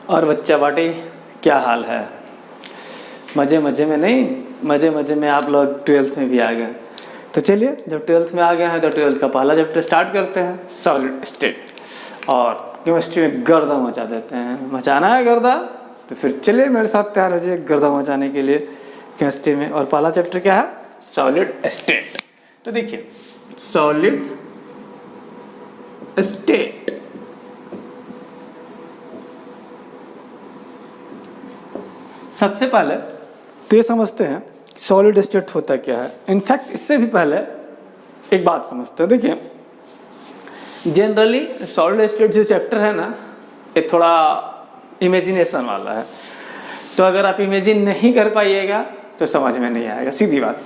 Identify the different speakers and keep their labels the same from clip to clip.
Speaker 1: और बच्चा बाटी क्या हाल है? मज़े मज़े में नहीं, मज़े मज़े में आप लोग 12th में भी आ गए। तो चलिए, जब 12th में आ गए हैं तो 12th का पहला चैप्टर स्टार्ट करते हैं, सॉलिड स्टेट। और केमिस्ट्री में गर्दा मचा देते हैं। मचाना है गर्दा तो फिर चलिए मेरे साथ तैयार हो जाइए गर्दा मचाने के लिए केमिस्ट्री में। और पहला चैप्टर क्या है? Solid state. तो देखिए, सॉलिड स्टेट सबसे पहले तो ये समझते हैं सॉलिड स्टेट होता क्या है। इनफैक्ट इससे भी पहले एक बात समझते हैं। देखिए, जनरली सॉलिड स्टेट जो चैप्टर है ना, ये थोड़ा इमेजिनेशन वाला है। तो अगर आप इमेजिन नहीं कर पाइएगा तो समझ में नहीं आएगा, सीधी बात।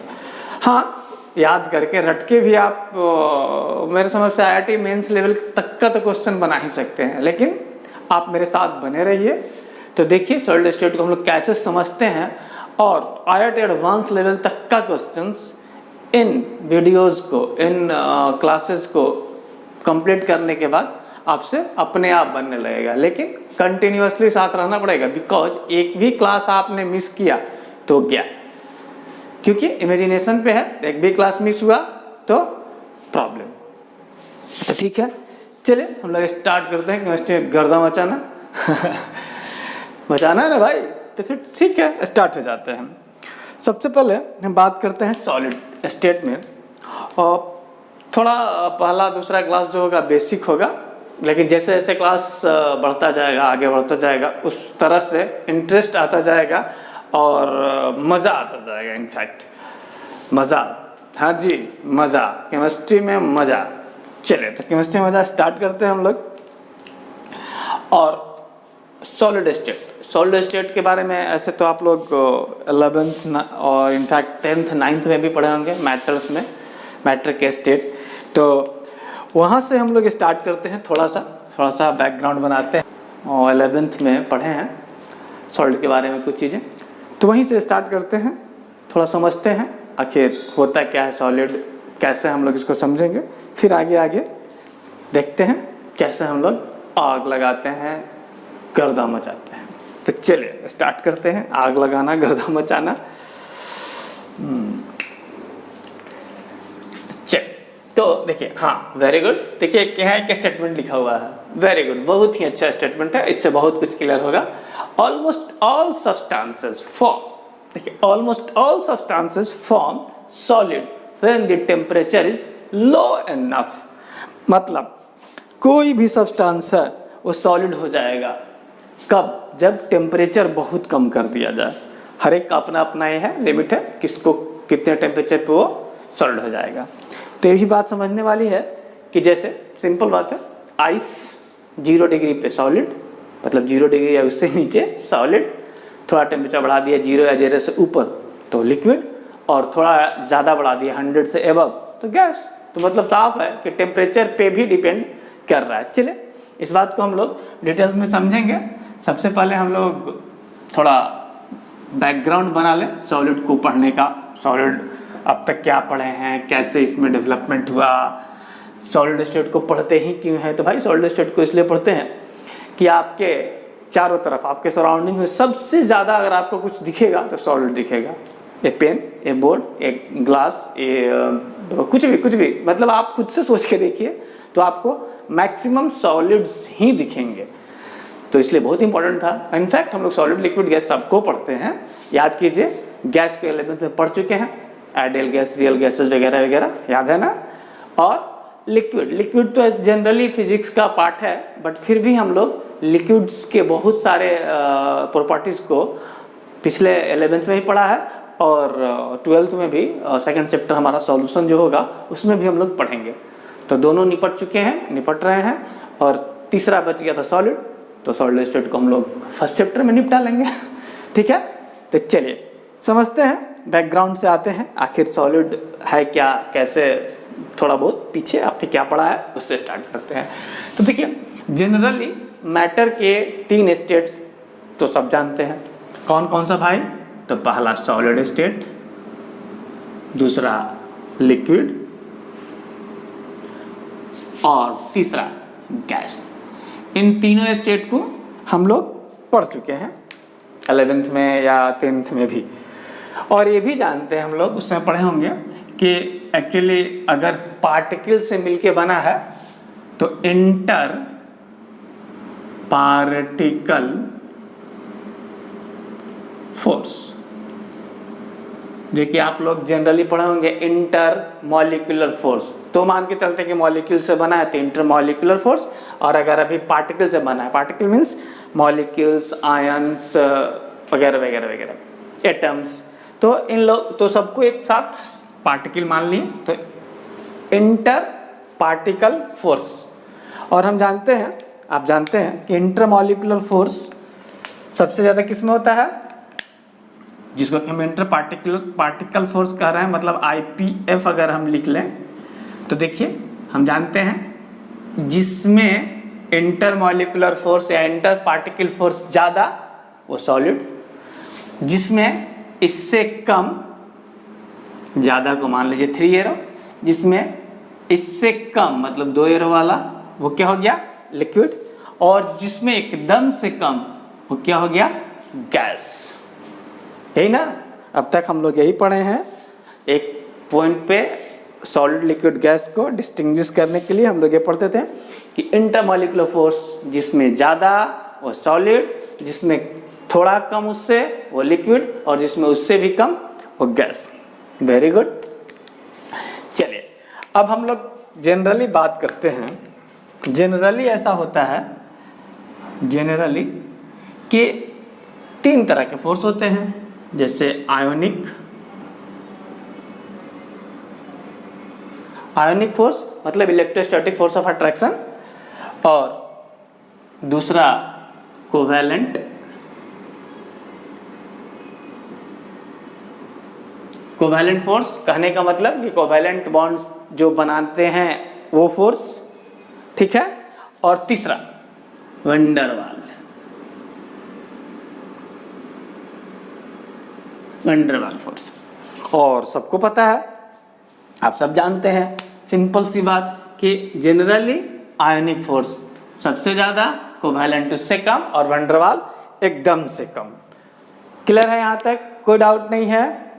Speaker 1: हाँ, याद करके रट के भी आप मेरे समझ से IIT मेंस लेवल तक का तो क्वेश्चन बना ही सकते हैं, लेकिन आप मेरे साथ बने रहिए। तो देखिए सॉलिड स्टेट को हम लोग कैसे समझते हैं, और IIT एडवांस लेवल तक का क्वेश्चंस इन वीडियोस को, इन क्लासेस को कंप्लीट करने के बाद आपसे अपने आप बनने लगेगा। लेकिन कंटिन्यूअसली साथ रहना पड़ेगा, बिकॉज एक भी क्लास आपने मिस किया तो क्या, क्योंकि इमेजिनेशन पे है। एक भी क्लास मिस हुआ तो प्रॉब्लम। तो ठीक है, चलिए हम लोग स्टार्ट करते हैं केमिस्ट्री में गर्दा मचाना। मचाना है ना भाई, तो फिर ठीक है स्टार्ट हो जाते हैं। सबसे पहले हम बात करते हैं सॉलिड स्टेट में। और थोड़ा पहला दूसरा क्लास जो होगा बेसिक होगा, लेकिन जैसे जैसे क्लास बढ़ता जाएगा, आगे बढ़ता जाएगा, उस तरह से इंटरेस्ट आता जाएगा और मज़ा आता जाएगा। इनफैक्ट मज़ा, हाँ जी मज़ा, केमिस्ट्री में मज़ा। चलिए तो केमिस्ट्री में मज़ा स्टार्ट करते हैं हम लोग। और सॉलिड स्टेट के बारे में ऐसे तो आप लोग 11th और इनफैक्ट 10th 9th में भी पढ़े होंगे, मैटर्स में, मैटर के स्टेट। तो वहाँ से हम लोग स्टार्ट करते हैं, थोड़ा सा बैकग्राउंड बनाते हैं। और 11th में पढ़े हैं सॉलिड के बारे में कुछ चीज़ें, तो वहीं से स्टार्ट करते हैं, थोड़ा समझते हैं आखिर होता क्या है सॉलिड, कैसे हम लोग इसको समझेंगे। फिर आगे देखते हैं कैसे हम लोग आग लगाते हैं, गर्दा मचाते हैं। तो चलिए स्टार्ट करते हैं, आग लगाना, गर्दा मचाना। तो देखिए, हाँ वेरी गुड। देखिए क्या है, क्या स्टेटमेंट लिखा हुआ है, वेरी गुड, बहुत ही अच्छा स्टेटमेंट है, इससे बहुत कुछ क्लियर होगा। ऑलमोस्ट ऑल सब्सटेंसेस फॉर्म, देखिए almost all substances form solid when the temperature is low enough. मतलब कोई भी सब्सटेंस है वो सॉलिड हो जाएगा कब? जब टेम्परेचर बहुत कम कर दिया जाए। हर एक का अपना अपना ये है, लिमिट है, किसको कितने टेम्परेचर पे वो सॉलिड हो जाएगा। तो ये भी बात समझने वाली है कि जैसे सिंपल बात है, आइस 0 डिग्री पे सॉलिड, मतलब 0 डिग्री या उससे नीचे सॉलिड। थोड़ा टेम्परेचर बढ़ा दिया 0 या 0 से ऊपर तो लिक्विड, और थोड़ा ज़्यादा बढ़ा दिया 100 से एबव तो गैस। तो मतलब साफ है कि टेम्परेचर पे भी डिपेंड कर रहा है। चलिए इस बात को हम लोग डिटेल्स में समझेंगे। सबसे पहले हम लोग थोड़ा बैकग्राउंड बना लें सॉलिड को पढ़ने का। सॉलिड अब तक क्या पढ़े हैं, कैसे इसमें डेवलपमेंट हुआ, सॉलिड स्टेट को पढ़ते ही क्यों है? तो भाई सॉलिड स्टेट को इसलिए पढ़ते हैं कि आपके चारों तरफ, आपके सराउंडिंग में सबसे ज़्यादा अगर आपको कुछ दिखेगा तो सॉलिड दिखेगा। एक पेन, एक बोर्ड, एक ग्लास, कुछ भी, मतलब आप खुद से सोच के देखिए तो आपको मैक्सिमम सॉलिड्स ही दिखेंगे। तो इसलिए बहुत इंपॉर्टेंट था। इनफैक्ट हम लोग सॉलिड, लिक्विड, गैस सबको पढ़ते हैं। याद कीजिए, गैस को 11th में पढ़ चुके हैं, आइडियल गैस, रियल गैसेस वगैरह वगैरह, याद है ना। और लिक्विड तो जनरली फिजिक्स का पार्ट है, बट फिर भी हम लोग लिक्विड्स के बहुत सारे प्रॉपर्टीज़ को पिछले 11th में ही पढ़ा है, और 12th में भी सेकंड चैप्टर हमारा सॉल्यूशन जो होगा उसमें भी हम लोग पढ़ेंगे। तो दोनों निपट रहे हैं, और तीसरा बच गया था सॉलिड। तो सॉलिड स्टेट को हम लोग फर्स्ट चैप्टर में निपटा लेंगे। ठीक है, तो चलिए समझते हैं, बैकग्राउंड से आते हैं, आखिर सॉलिड है क्या, कैसे, थोड़ा बहुत पीछे आपने क्या पढ़ा है उससे स्टार्ट करते हैं। तो देखिए जनरली मैटर के 3 स्टेट्स तो सब जानते हैं। कौन कौन सा भाई? तो पहला सॉलिड स्टेट, दूसरा लिक्विड, और तीसरा गैस। इन तीनों स्टेट को हम लोग पढ़ चुके हैं 11th में या 10th में भी। और ये भी जानते हैं हम लोग, उसमें पढ़े होंगे कि एक्चुअली अगर पार्टिकल से मिलके बना है तो इंटर पार्टिकल फोर्स, जो कि आप लोग जनरली पढ़े होंगे इंटर मॉलिक्यूलर फोर्स। तो मान के चलते हैं कि मॉलिक्यूल से बना है तो इंटर मॉलिक्यूलर फोर्स, और अगर अभी पार्टिकल से बना है, पार्टिकल मीन्स मॉलिक्यूल्स, आयंस वगैरह वगैरह वगैरह, एटम्स, तो इन लोग तो सबको एक साथ पार्टिकल मान लिए, तो इंटर पार्टिकल फोर्स। और हम जानते हैं, आप जानते हैं कि इंटर मॉलिक्यूलर फोर्स सबसे ज़्यादा किस में होता है, जिसको कि हम इंटर पार्टिकल फोर्स कह रहे हैं, मतलब IPF अगर हम लिख लें तो देखिए हम जानते हैं जिसमें इंटर मॉलिक्यूलर फोर्स या इंटर पार्टिकल फोर्स ज़्यादा वो सॉलिड, जिसमें इससे कम, ज़्यादा को मान लीजिए 3 एरो, जिसमें इससे कम मतलब 2 एरो वाला वो क्या हो गया, लिक्विड, और जिसमें एकदम से कम वो क्या हो गया, गैस। यही ना, अब तक हम लोग यही पढ़े हैं। एक पॉइंट पे सॉलिड लिक्विड गैस को डिस्टिंग्विश करने के लिए हम लोग ये पढ़ते थे कि इंटरमॉलिक्यूलर फोर्स जिसमें ज़्यादा वो सॉलिड, जिसमें थोड़ा कम उससे वो लिक्विड, और जिसमें उससे भी कम वो गैस। Very good. चलिए अब हम लोग जनरली बात करते हैं। जनरली ऐसा होता है, जनरली कि 3 तरह के फोर्स होते हैं, जैसे आयोनिक फोर्स मतलब इलेक्ट्रोस्टैटिक फोर्स ऑफ अट्रैक्शन, और दूसरा कोवैलेंट फोर्स, कहने का मतलब कि कोवैलेंट बॉन्ड्स जो बनाते हैं वो फोर्स, ठीक है, और तीसरा वंडरवाल फोर्स। और सबको पता है, आप सब जानते हैं, सिंपल सी बात कि जनरली आयनिक फोर्स सबसे ज़्यादा, कोवैलेंट उससे कम, और वंडरवाल एकदम से कम। क्लियर है यहाँ तक, कोई डाउट नहीं है?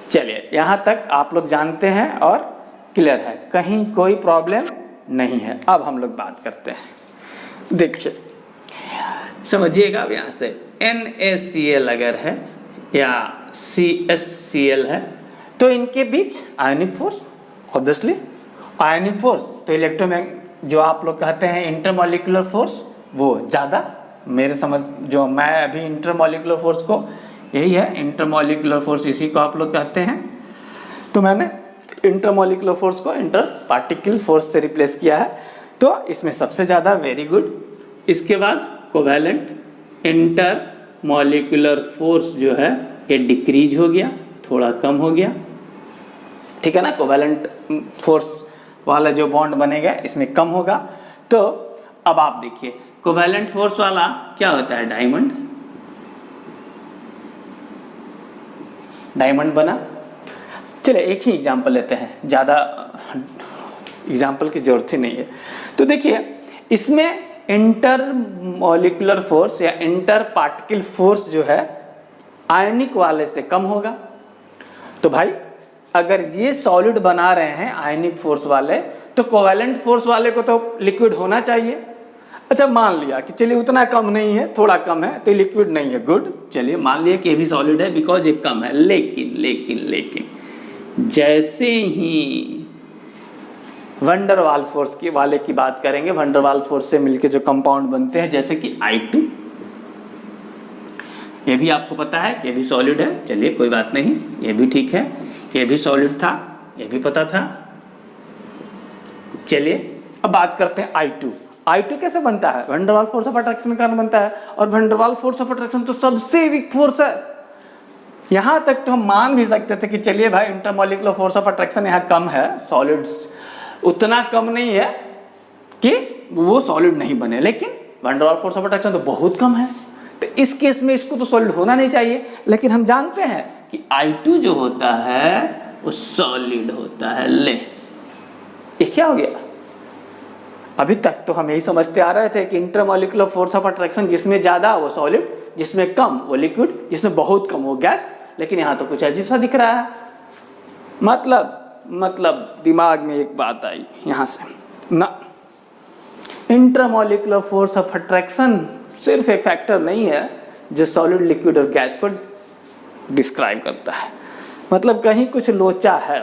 Speaker 1: चलिए यहाँ तक आप लोग जानते हैं और क्लियर है, कहीं कोई प्रॉब्लम नहीं है। अब हम लोग बात करते हैं, देखिए समझिएगा। अब यहाँ से NaCl अगर है या CSCl है तो इनके बीच आयनिक फोर्स, ऑब्वियसली आयनिक फोर्स, तो इलेक्ट्रोमैग्नेटिक जो आप लोग कहते हैं इंटरमॉलिक्यूलर फोर्स वो ज़्यादा, मेरे समझ जो मैं अभी इंटरमॉलिक्यूलर फोर्स को यही है, इंटरमॉलिक्यूलर फोर्स इसी को आप लोग कहते हैं। तो मैंने इंटरमॉलिक्यूलर फोर्स को इंटर पार्टिकल फोर्स से रिप्लेस किया है, तो इसमें सबसे ज़्यादा, वेरी गुड। इसके बाद कोवैलेंट इंटर मॉलिक्यूलर फोर्स जो है ये डिक्रीज हो गया, थोड़ा कम हो गया, ठीक है ना। कोवैलेंट फोर्स वाला जो बॉन्ड बनेगा इसमें कम होगा। तो अब आप देखिए कोवैलेंट फोर्स वाला क्या होता है, डायमंड बना। चलिए एक ही एग्जांपल लेते हैं, ज़्यादा एग्जांपल की जरूरत ही नहीं है। तो देखिए इसमें इंटर मॉलिक्यूलर फोर्स या इंटर पार्टिकल फोर्स जो है आयनिक वाले से कम होगा। तो भाई अगर ये सॉलिड बना रहे हैं आयनिक फोर्स वाले, तो कोवैलेंट फोर्स वाले को तो लिक्विड होना चाहिए। अच्छा मान लिया कि चलिए उतना कम नहीं है, थोड़ा कम है, तो लिक्विड नहीं है, गुड। चलिए मान लिया कि ये भी सॉलिड है बिकॉज ये कम है, लेकिन जैसे ही वंडरवाल फोर्स की वाले की बात करेंगे, वंडरवाल फोर्स से मिलके जो कंपाउंड बनते हैं जैसे कि I2, ये भी आपको पता है कि ये भी सॉलिड है, चलिए कोई बात नहीं, ये भी ठीक है, ये भी सॉलिड था, ये भी पता था। चलिए अब बात करते हैं I2 कैसे बनता है, वंडरवाल फोर्स ऑफ अट्रैक्शन के कारण बनता है, और वंडरवाल फोर्स ऑफ अट्रैक्शन तो सबसे वीक फोर्स है। यहाँ तक तो हम मान भी सकते थे कि चलिए भाई इंटरमॉलिक्यूलर फोर्स ऑफ अट्रैक्शन यहाँ कम है, सॉलिड्स उतना कम नहीं है कि वो सॉलिड नहीं बने, लेकिन वंडरवाल फोर्स ऑफ अट्रैक्शन तो बहुत कम है, तो इस केस में इसको तो सॉलिड होना नहीं चाहिए। लेकिन हम जानते हैं कि I2 जो होता है वो सॉलिड होता है। ले ये क्या हो गया, अभी तक तो हम यही समझते आ रहे थे कि इंटरमॉलिक्यूलर फोर्स ऑफ अट्रैक्शन जिसमें ज़्यादा वो सॉलिड, जिसमें कम वो लिक्विड, जिसमें बहुत कम वो गैस। लेकिन यहाँ तो कुछ अजीब सा दिख रहा है। मतलब दिमाग में एक बात आई यहाँ से ना, इंटरमॉलिक्यूलर फोर्स ऑफ अट्रैक्शन सिर्फ एक फैक्टर नहीं है जो सॉलिड, लिक्विड और गैस को डिस्क्राइब करता है। मतलब कहीं कुछ लोचा है।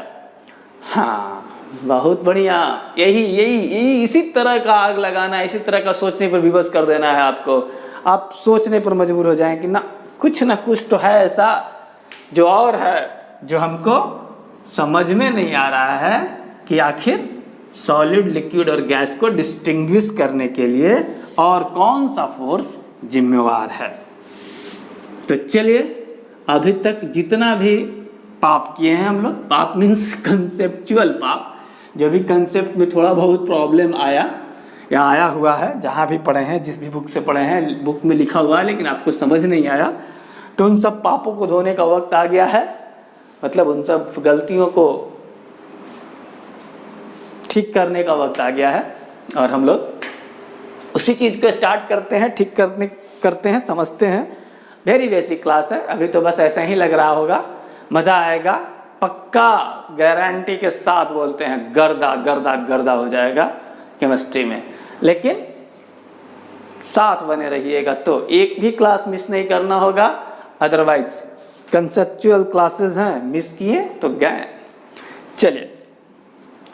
Speaker 1: हाँ, बहुत बढ़िया। यही इसी तरह का आग लगाना है, इसी तरह का सोचने पर विवश कर देना है आपको। आप सोचने पर मजबूर हो जाएं कि ना कुछ तो है ऐसा जो और है, जो हमको समझ में नहीं आ रहा है कि आखिर सॉलिड, लिक्विड और गैस को डिस्टिंग्विश करने के लिए और कौन सा फोर्स जिम्मेवार है। तो चलिए, अभी तक जितना भी पाप किए हैं हम लोग, पाप मीन्स कंसेप्चुअल पाप, जो भी कंसेप्ट में थोड़ा बहुत प्रॉब्लम आया या आया हुआ है, जहाँ भी पढ़े हैं, जिस भी बुक से पढ़े हैं, बुक में लिखा हुआ है लेकिन आपको समझ नहीं आया, तो उन सब पापों को धोने का वक्त आ गया है। मतलब उन सब गलतियों को ठीक करने का वक्त आ गया है और हम लोग उसी चीज़ को स्टार्ट करते हैं, ठीक करते हैं, समझते हैं। वेरी बेसिक क्लास है। अभी तो बस ऐसा ही लग रहा होगा, मज़ा आएगा, पक्का गारंटी के साथ बोलते हैं, गर्दा हो जाएगा केमिस्ट्री में। लेकिन साथ बने रहिएगा तो एक भी क्लास मिस नहीं करना होगा, अदरवाइज कंसेप्चुअल क्लासेस हैं, मिस किए तो गए। चलिए,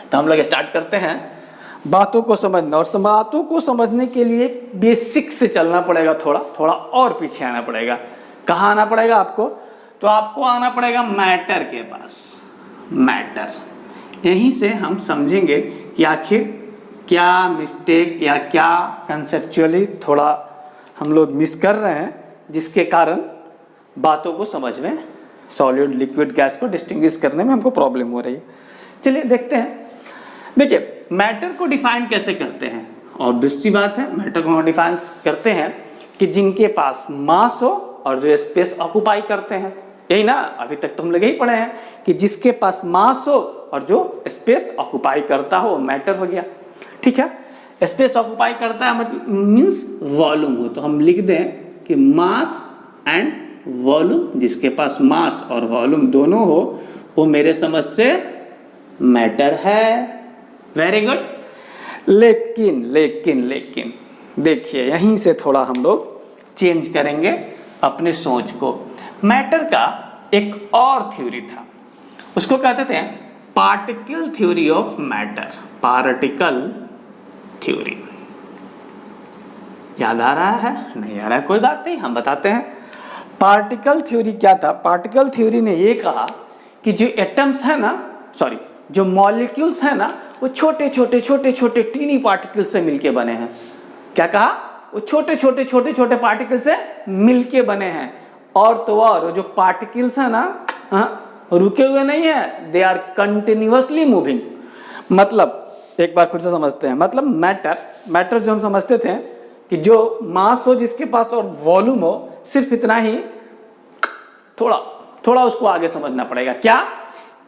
Speaker 1: तो हम लोग स्टार्ट करते हैं बातों को समझना। और बातों को समझने के लिए बेसिक से चलना पड़ेगा, थोड़ा और पीछे आना पड़ेगा। कहाँ आना पड़ेगा आपको? तो आपको आना पड़ेगा मैटर के पास। मैटर, यहीं से हम समझेंगे कि आखिर क्या मिस्टेक या क्या कंसेप्चुअली थोड़ा हम लोग मिस कर रहे हैं, जिसके कारण बातों को समझ में, सॉलिड, लिक्विड, गैस को डिस्टिंग्विश करने में हमको प्रॉब्लम हो रही है। चलिए देखते हैं। देखिए, मैटर को डिफाइन कैसे करते हैं? ऑब्वियस सी बात है, मैटर को डिफाइन करते हैं कि जिनके पास मास हो और जो स्पेस ऑक्युपाई करते हैं। यही ना, अभी तक तो हम लोग यही पढ़े हैं कि जिसके पास मास हो और जो स्पेस ऑक्युपाई करता हो, मैटर हो गया। ठीक है, स्पेस ऑक्युपाई करता है मतलब मीन्स वॉल्यूम हो। तो हम लिख दें कि मास एंड वॉल्यूम, जिसके पास मास और वॉल्यूम दोनों हो वो मेरे समझ से मैटर है। Very good. लेकिन देखिए, यहीं से थोड़ा हम लोग चेंज करेंगे अपने सोच को। मैटर का एक और थ्योरी था, उसको कहते थे particle theory of matter. Particle theory याद आ रहा है? नहीं आ रहा है, कोई बात नहीं, हम बताते हैं। पार्टिकल थ्योरी क्या था? पार्टिकल थ्योरी ने ये कहा कि जो एटम्स है ना, जो मॉलिक्यूल्स है ना, वो छोटे टीनी पार्टिकल से मिलके बने हैं। क्या कहा? वो छोटे पार्टिकल से मिलके बने हैं। और तो और जो पार्टिकल्स है ना, रुके हुए नहीं है, दे आर कंटिन्यूअसली मूविंग। मतलब एक बार फिर से समझते हैं। मतलब मैटर जो हम समझते थे कि जो मास हो, जिसके पास और वॉल्यूम हो, सिर्फ इतना ही। थोड़ा उसको आगे समझना पड़ेगा। क्या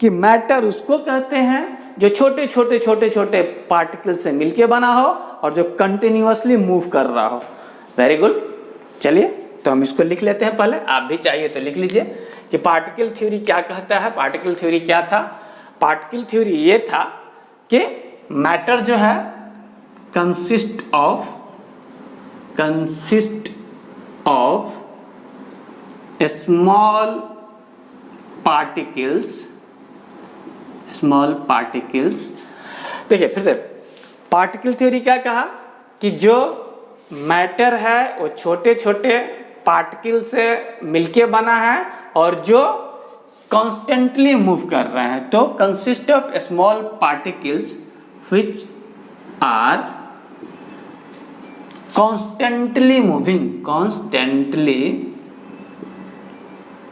Speaker 1: कि मैटर उसको कहते हैं जो छोटे पार्टिकल से मिलके बना हो और जो कंटिन्यूअसली मूव कर रहा हो। Very good. चलिए, तो हम इसको लिख लेते हैं पहले, आप भी चाहिए तो लिख लीजिए कि पार्टिकल थ्योरी क्या कहता है। पार्टिकल थ्योरी क्या था? पार्टिकल थ्योरी ये था कि मैटर जो है कंसिस्ट ऑफ स्मॉल पार्टिकल्स। देखिए फिर से, पार्टिकल थ्योरी क्या कहा कि जो मैटर है वो छोटे पार्टिकल से मिलके बना है और जो कॉन्स्टेंटली मूव कर रहे हैं। तो consist of small particles which are constantly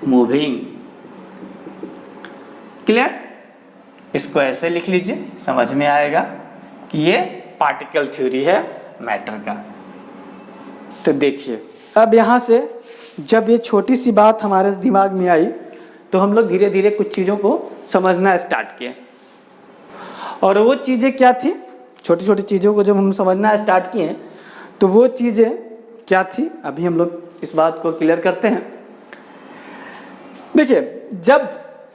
Speaker 1: moving. Clear? इसको ऐसे लिख लीजिए, समझ में आएगा कि ये पार्टिकल थ्योरी है मैटर का। तो देखिए, अब यहाँ से जब ये छोटी सी बात हमारे दिमाग में आई तो हम लोग धीरे धीरे कुछ चीज़ों को समझना स्टार्ट किए। और वो चीज़ें क्या थी
Speaker 2: छोटी छोटी चीज़ों को जब हम समझना स्टार्ट किए तो वो चीज़ें क्या थी, अभी हम लोग इस बात को क्लियर करते हैं। देखिए, जब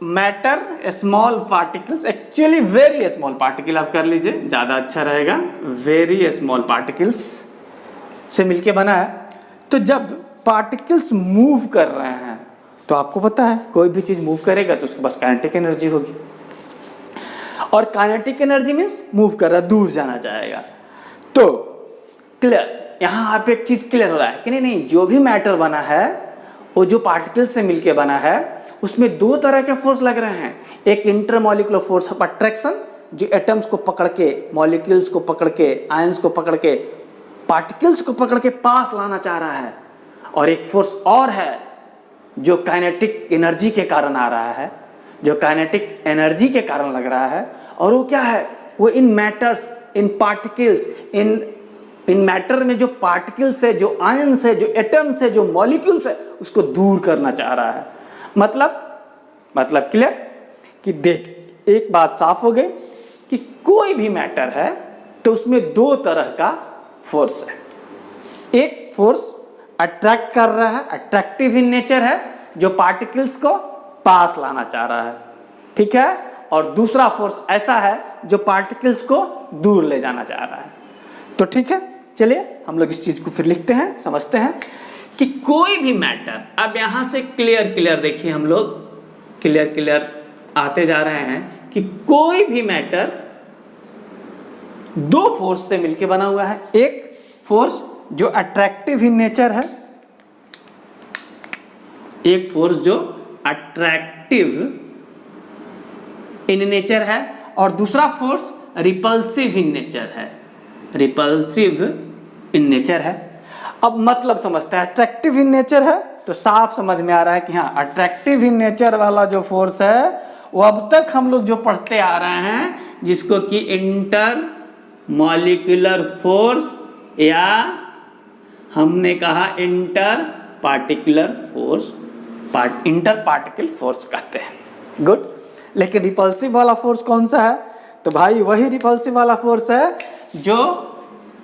Speaker 2: matter small particles, actually very small particle आप कर लीजिए, ज़्यादा अच्छा रहेगा, वेरी स्मॉल पार्टिकल्स से मिलके बना है। तो जब पार्टिकल्स मूव कर रहे हैं तो आपको पता है कोई भी चीज़ मूव करेगा तो उसके पास काइनेटिक एनर्जी होगी, और काइनेटिक एनर्जी मीन्स मूव कर रहा है, दूर जाना चाहेगा। तो क्लियर, यहाँ आप एक चीज़ क्लियर हो रहा है कि नहीं, जो भी मैटर बना है वो जो पार्टिकल से मिलके बना है उसमें दो तरह के फोर्स लग रहे हैं। एक इंटरमॉलिक्यूलर फोर्स ऑफ अट्रैक्शन जो एटम्स को पकड़ के, मॉलिक्यूल्स को पकड़ के, आयंस को पकड़ के, पार्टिकल्स को पकड़ के पास लाना चाह रहा है, और एक फोर्स और है जो काइनेटिक एनर्जी के कारण आ रहा है, जो काइनेटिक एनर्जी के कारण लग रहा है। और वो क्या है, वो इन मैटर्स, इन पार्टिकल्स, इन मैटर में जो पार्टिकल्स है, जो आयंस है, जो एटम्स है, जो मॉलिक्यूल्स है, उसको दूर करना चाह रहा है। मतलब क्लियर कि देख, एक बात साफ हो गई कि कोई भी मैटर है तो उसमें दो तरह का फोर्स है। एक फोर्स अट्रैक्ट कर रहा है, अट्रैक्टिव इन नेचर है, जो पार्टिकल्स को पास लाना चाह रहा है, ठीक है, और दूसरा फोर्स ऐसा है जो पार्टिकल्स को दूर ले जाना चाह रहा है। तो ठीक है, चलिए हम लोग इस चीज को फिर लिखते हैं, समझते हैं कि कोई भी मैटर, अब यहां से क्लियर देखिए, हम लोग क्लियर आते जा रहे हैं कि कोई भी मैटर दो फोर्स से मिलकर बना हुआ है। एक फोर्स जो अट्रैक्टिव इन नेचर है, एक फोर्स जो अट्रैक्टिव इन नेचर है, और दूसरा फोर्स रिपल्सिव इन नेचर है, रिपल्सिव इन नेचर है। अब मतलब समझते हैं, अट्रैक्टिव इन नेचर है तो साफ समझ में आ रहा है कि हाँ, अट्रैक्टिव इन नेचर वाला जो फोर्स है वो अब तक हम लोग जो पढ़ते आ रहे हैं, जिसको कि इंटर मॉलिक्यूलर फोर्स या हमने कहा inter particular force, inter particle force कहते हैं। गुड। लेकिन रिपल्सिव वाला फोर्स कौन सा है, तो भाई वही रिपल्सिव वाला फोर्स है जो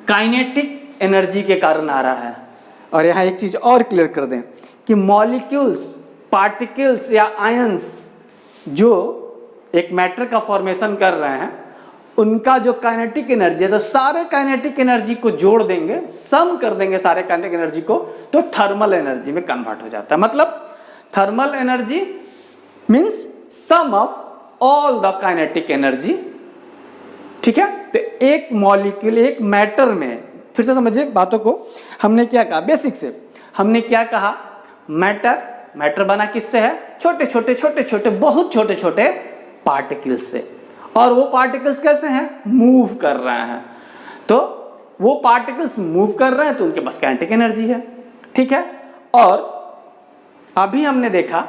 Speaker 2: काइनेटिक एनर्जी के कारण आ रहा है। और यहाँ एक चीज और क्लियर कर दें कि मॉलिक्यूल्स, पार्टिकल्स या आयंस जो एक मैटर का फॉर्मेशन कर रहे हैं, उनका जो काइनेटिक एनर्जी है, तो सारे काइनेटिक एनर्जी को जोड़ देंगे, सम कर देंगे सारे काइनेटिक एनर्जी को, तो थर्मल एनर्जी में कन्वर्ट हो जाता है। मतलब thermal energy means sum of all the kinetic energy, ठीक है। तो एक मॉलिक्यूल, एक मैटर में, फिर से समझिए बातों को, हमने क्या कहा बेसिक से, हमने क्या कहा, मैटर बना किससे है, छोटे छोटे बहुत छोटे छोटे पार्टिकल्स से, और वो पार्टिकल्स कैसे हैं, मूव कर रहे हैं। तो वो पार्टिकल्स मूव कर रहे हैं तो उनके पास काइनेटिक एनर्जी है, ठीक है। और अभी हमने देखा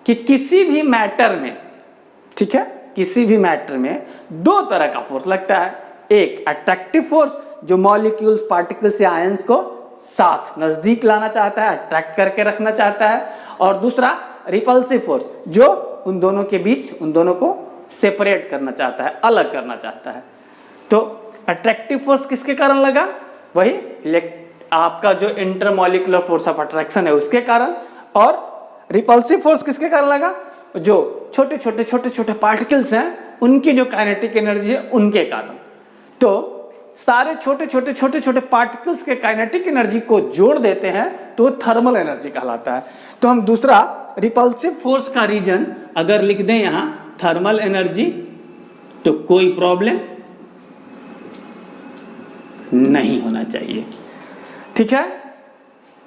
Speaker 2: कि किसी भी मैटर में, ठीक है, किसी भी मैटर में दो तरह का फोर्स लगता है। एक अट्रैक्टिव फोर्स जो मॉलिक्यूल्स, पार्टिकल्स या आयंस को साथ नजदीक लाना चाहता है, अट्रैक्ट करके रखना चाहता है, और दूसरा रिपल्सिव फोर्स जो उन दोनों के बीच, उन दोनों को सेपरेट करना चाहता है, अलग करना चाहता है। तो अट्रैक्टिव फोर्स किसके कारण लगा, वही आपका जो इंटरमॉलिक्यूलर फोर्स ऑफ अट्रैक्शन है उसके कारण, और रिपल्सिव फोर्स किसके कारण लगा, जो छोटे छोटे पार्टिकल्स हैं उनकी जो काइनेटिक एनर्जी है उनके कारण। तो सारे छोटे पार्टिकल्स के काइनेटिक एनर्जी को जोड़ देते हैं तो थर्मल एनर्जी कहलाता है। तो हम दूसरा रिपल्सिव फोर्स का रीजन अगर लिख दें यहां थर्मल एनर्जी, तो कोई प्रॉब्लम नहीं होना चाहिए, ठीक है।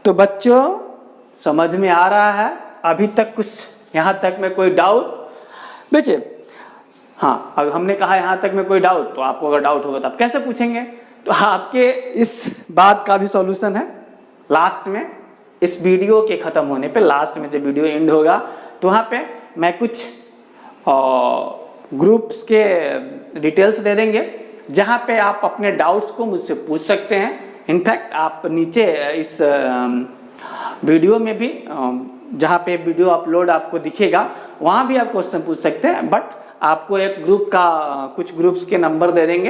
Speaker 2: तो बच्चों समझ में आ रहा है अभी तक कुछ, यहां तक में कोई डाउट? देखिए, हाँ, अगर हमने कहा यहाँ तक में कोई डाउट, तो आपको अगर डाउट होगा तो आप कैसे पूछेंगे, तो आपके इस बात का भी सॉल्यूशन है लास्ट में, इस वीडियो के ख़त्म होने पे, लास्ट में जब वीडियो एंड होगा तो वहाँ पे मैं कुछ ग्रुप्स के डिटेल्स दे देंगे जहाँ पे आप अपने डाउट्स को मुझसे पूछ सकते हैं। इनफैक्ट आप नीचे इस वीडियो में भी, जहाँ पे वीडियो अपलोड आपको दिखेगा, वहाँ भी आप क्वेश्चन पूछ सकते हैं। बट आपको एक ग्रुप का, कुछ ग्रुप्स के नंबर दे देंगे,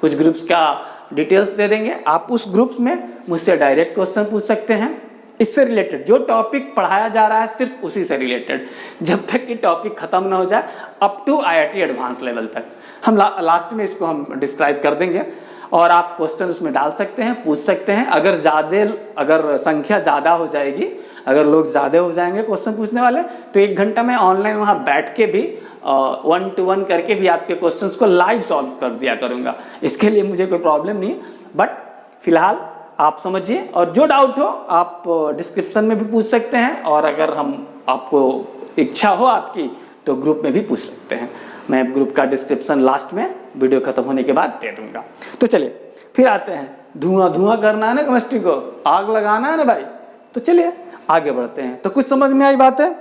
Speaker 2: कुछ ग्रुप्स का डिटेल्स दे देंगे, आप उस ग्रुप्स में मुझसे डायरेक्ट क्वेश्चन पूछ सकते हैं इससे रिलेटेड, जो टॉपिक पढ़ाया जा रहा है सिर्फ उसी से रिलेटेड, जब तक कि टॉपिक खत्म ना हो जाए, up to IIT advance level तक। हम लास्ट में इसको हम डिस्क्राइब कर देंगे और आप क्वेश्चन उसमें डाल सकते हैं, पूछ सकते हैं। अगर संख्या ज़्यादा हो जाएगी, अगर लोग ज़्यादा हो जाएंगे क्वेश्चन पूछने वाले, तो 1 घंटा में ऑनलाइन वहाँ बैठ के भी 1-to-1 करके भी आपके क्वेश्चंस को लाइव सॉल्व कर दिया करूँगा। इसके लिए मुझे कोई प्रॉब्लम नहीं, बट फिलहाल आप समझिए, और जो डाउट हो आप डिस्क्रिप्शन में भी पूछ सकते हैं, और अगर आपको इच्छा हो आपकी तो ग्रुप में भी पूछ सकते हैं। मैं ग्रुप का डिस्क्रिप्शन लास्ट में वीडियो खत्म होने के बाद दे दूंगा। तो चलिए फिर आते हैं, धुआं करना है ना केमिस्ट्री को, आग लगाना है ना भाई, तो चलिए आगे बढ़ते हैं। तो कुछ समझ में आई बात है,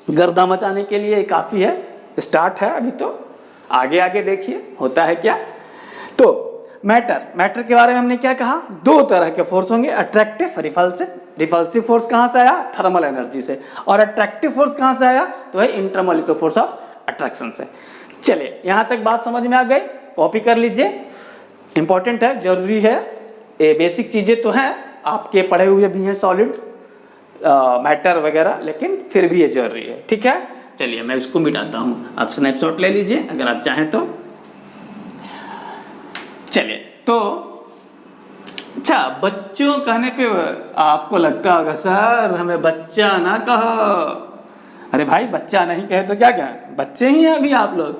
Speaker 2: गर्दा मचाने के लिए काफ़ी है, स्टार्ट है अभी, तो आगे देखिए होता है क्या। तो मैटर के बारे में हमने क्या कहा, 2 तरह के फोर्स होंगे, अट्रैक्टिव, रिपल्सिव। रिपल्सिव फोर्स कहाँ से आया, थर्मल एनर्जी से, और अट्रैक्टिव फोर्स कहाँ से आया, तो है इंटरमॉलिक्यूलर फोर्स ऑफ अट्रैक्शन से। चलिए यहाँ तक बात समझ में आ गई, कॉपी कर लीजिए, इंपॉर्टेंट है, जरूरी है, ये बेसिक चीजें तो हैं, आपके पढ़े हुए भी हैं सॉलिड्स, मैटर वगैरह, लेकिन फिर भी ये जरूरी है, ठीक है। चलिए मैं इसको मिटाता हूँ, आप स्नैपशॉट ले लीजिए अगर आप चाहें तो। चलिए तो अच्छा, बच्चों कहने पे आपको लगता होगा सर हमें बच्चा ना कहो। अरे भाई बच्चा नहीं कहे तो क्या कहें, बच्चे ही हैं अभी आप लोग।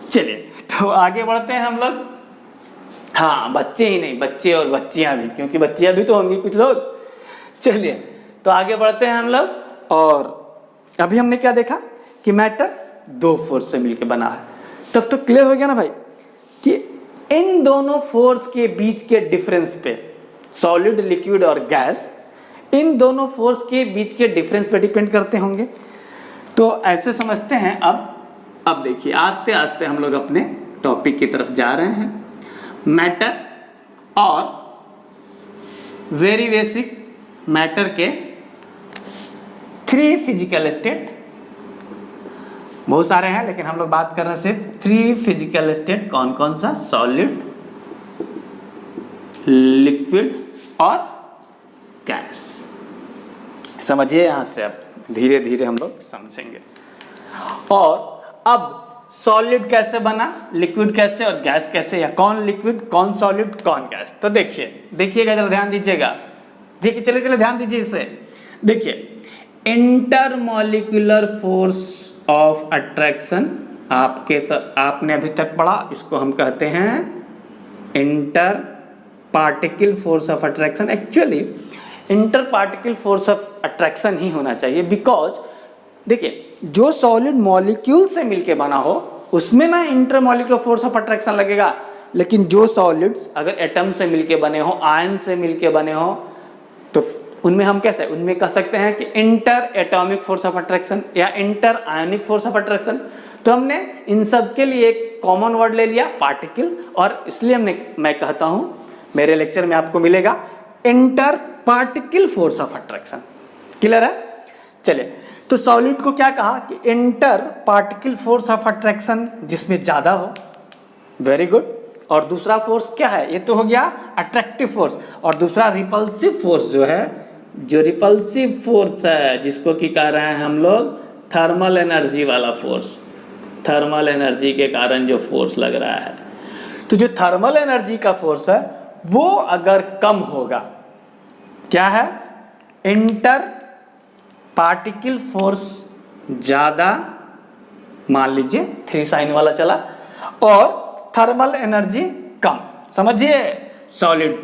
Speaker 2: चलिए तो आगे बढ़ते हैं हम लोग। हाँ बच्चे ही नहीं, बच्चे और बच्चियां भी, क्योंकि बच्चियां भी तो होंगी कुछ लोग। चलिए तो आगे बढ़ते हैं हम लोग, और अभी हमने क्या देखा कि मैटर 2 फोर्स से मिलकर बना है। तब तो क्लियर हो गया ना भाई कि इन दोनों फोर्स के बीच के डिफरेंस पे, सॉलिड, लिक्विड और गैस, इन दोनों फोर्स के बीच के डिफरेंस पे डिपेंड करते होंगे। तो ऐसे समझते हैं। अब देखिए आस्ते आस्ते हम लोग अपने टॉपिक की तरफ जा रहे हैं। मैटर और वेरी बेसिक मैटर के 3 फिजिकल स्टेट, बहुत सारे हैं लेकिन हम लोग बात कर रहे हैं सिर्फ 3 फिजिकल स्टेट। कौन कौन सा, सॉलिड, लिक्विड और गैस। समझिए यहाँ से, अब धीरे धीरे हम लोग समझेंगे। और अब सॉलिड कैसे बना, लिक्विड कैसे और गैस कैसे, या कौन लिक्विड कौन सॉलिड कौन गैस। तो देखिएगा जरा, ध्यान दीजिएगा, देखिए चले ध्यान दीजिए इस पे। देखिए इंटरमॉलिक्यूलर फोर्स ऑफ अट्रैक्शन, आपने अभी तक पढ़ा, इसको हम कहते हैं inter particle force of attraction. Actually inter particle force of attraction ही होना चाहिए, बिकॉज देखिए जो सॉलिड मॉलिक्यूल से मिलके बना हो उसमें ना inter molecular force of attraction लगेगा, लेकिन जो सॉलिड्स अगर एटम से मिलके बने हो, आयन से मिलके बने हो, तो उनमें हम कैसे, उनमें कह सकते हैं कि inter atomic force of attraction या inter ionic force of attraction. तो हमने इन सब के लिए एक कॉमन वर्ड ले लिया, पार्टिकल, और इसलिए मैं कहता हूं मेरे लेक्चर में आपको मिलेगा inter particle force of attraction. Clear है। चलिए तो सॉलिड को क्या कहा कि inter particle force of attraction जिसमें ज्यादा हो, वेरी गुड। और दूसरा फोर्स क्या है, ये तो हो गया अट्रैक्टिव फोर्स, और दूसरा रिपल्सिव फोर्स जो है, जो रिपल्सिव फोर्स है जिसको कि कह रहे हैं हम लोग थर्मल एनर्जी वाला फोर्स, थर्मल एनर्जी के कारण जो फोर्स लग रहा है। तो जो थर्मल एनर्जी का फोर्स है वो अगर कम होगा, क्या है, इंटर पार्टिकल फोर्स ज्यादा, मान लीजिए 3 साइन वाला चला, और थर्मल एनर्जी कम। समझिए सॉलिड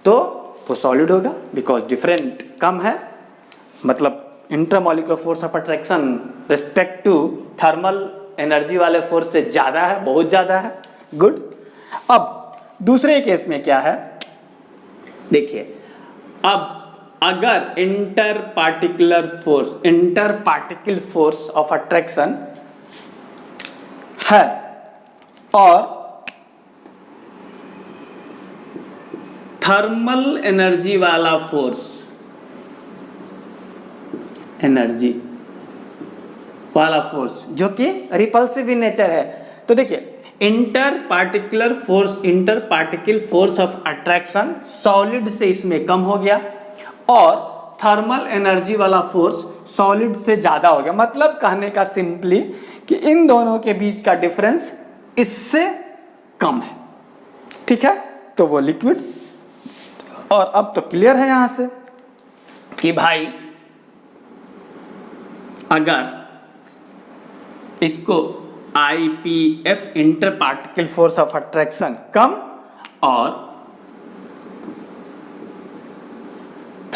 Speaker 2: तो वो सॉलिड होगा बिकॉज डिफरेंट कम है, मतलब intermolecular force of attraction respect to thermal energy वाले फोर्स से ज्यादा है, बहुत ज्यादा है। गुड। अब दूसरे केस में क्या है, देखिए अब अगर inter particle force of attraction है और थर्मल एनर्जी वाला फोर्स, एनर्जी वाला फोर्स जो कि रिपल्सिव इन नेचर है, तो देखिए inter particle force of attraction solid से इसमें कम हो गया और थर्मल एनर्जी वाला फोर्स सॉलिड से ज़्यादा हो गया। मतलब कहने का सिंपली कि इन दोनों के बीच का डिफरेंस इससे कम है। ठीक है, तो वो लिक्विड। और अब तो क्लियर है यहां से कि भाई अगर इसको IPF inter particle force of attraction कम और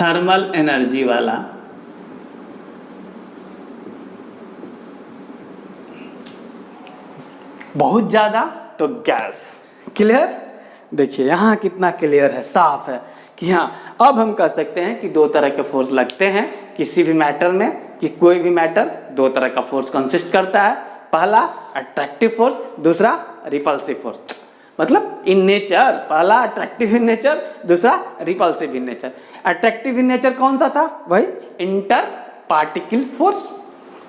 Speaker 2: थर्मल एनर्जी वाला बहुत ज्यादा तो गैस। क्लियर? देखिए यहां कितना क्लियर है, साफ है कि हाँ अब हम कह सकते हैं कि दो तरह के फोर्स लगते हैं किसी भी मैटर में, कि कोई भी मैटर दो तरह का फोर्स कंसिस्ट करता है। पहला अट्रैक्टिव फोर्स, दूसरा रिपल्सिव फोर्स। मतलब इन नेचर पहला अट्रैक्टिव इन नेचर, दूसरा repulsive in nature. Attractive in nature कौन सा था? वही इंटर पार्टिकल फोर्स।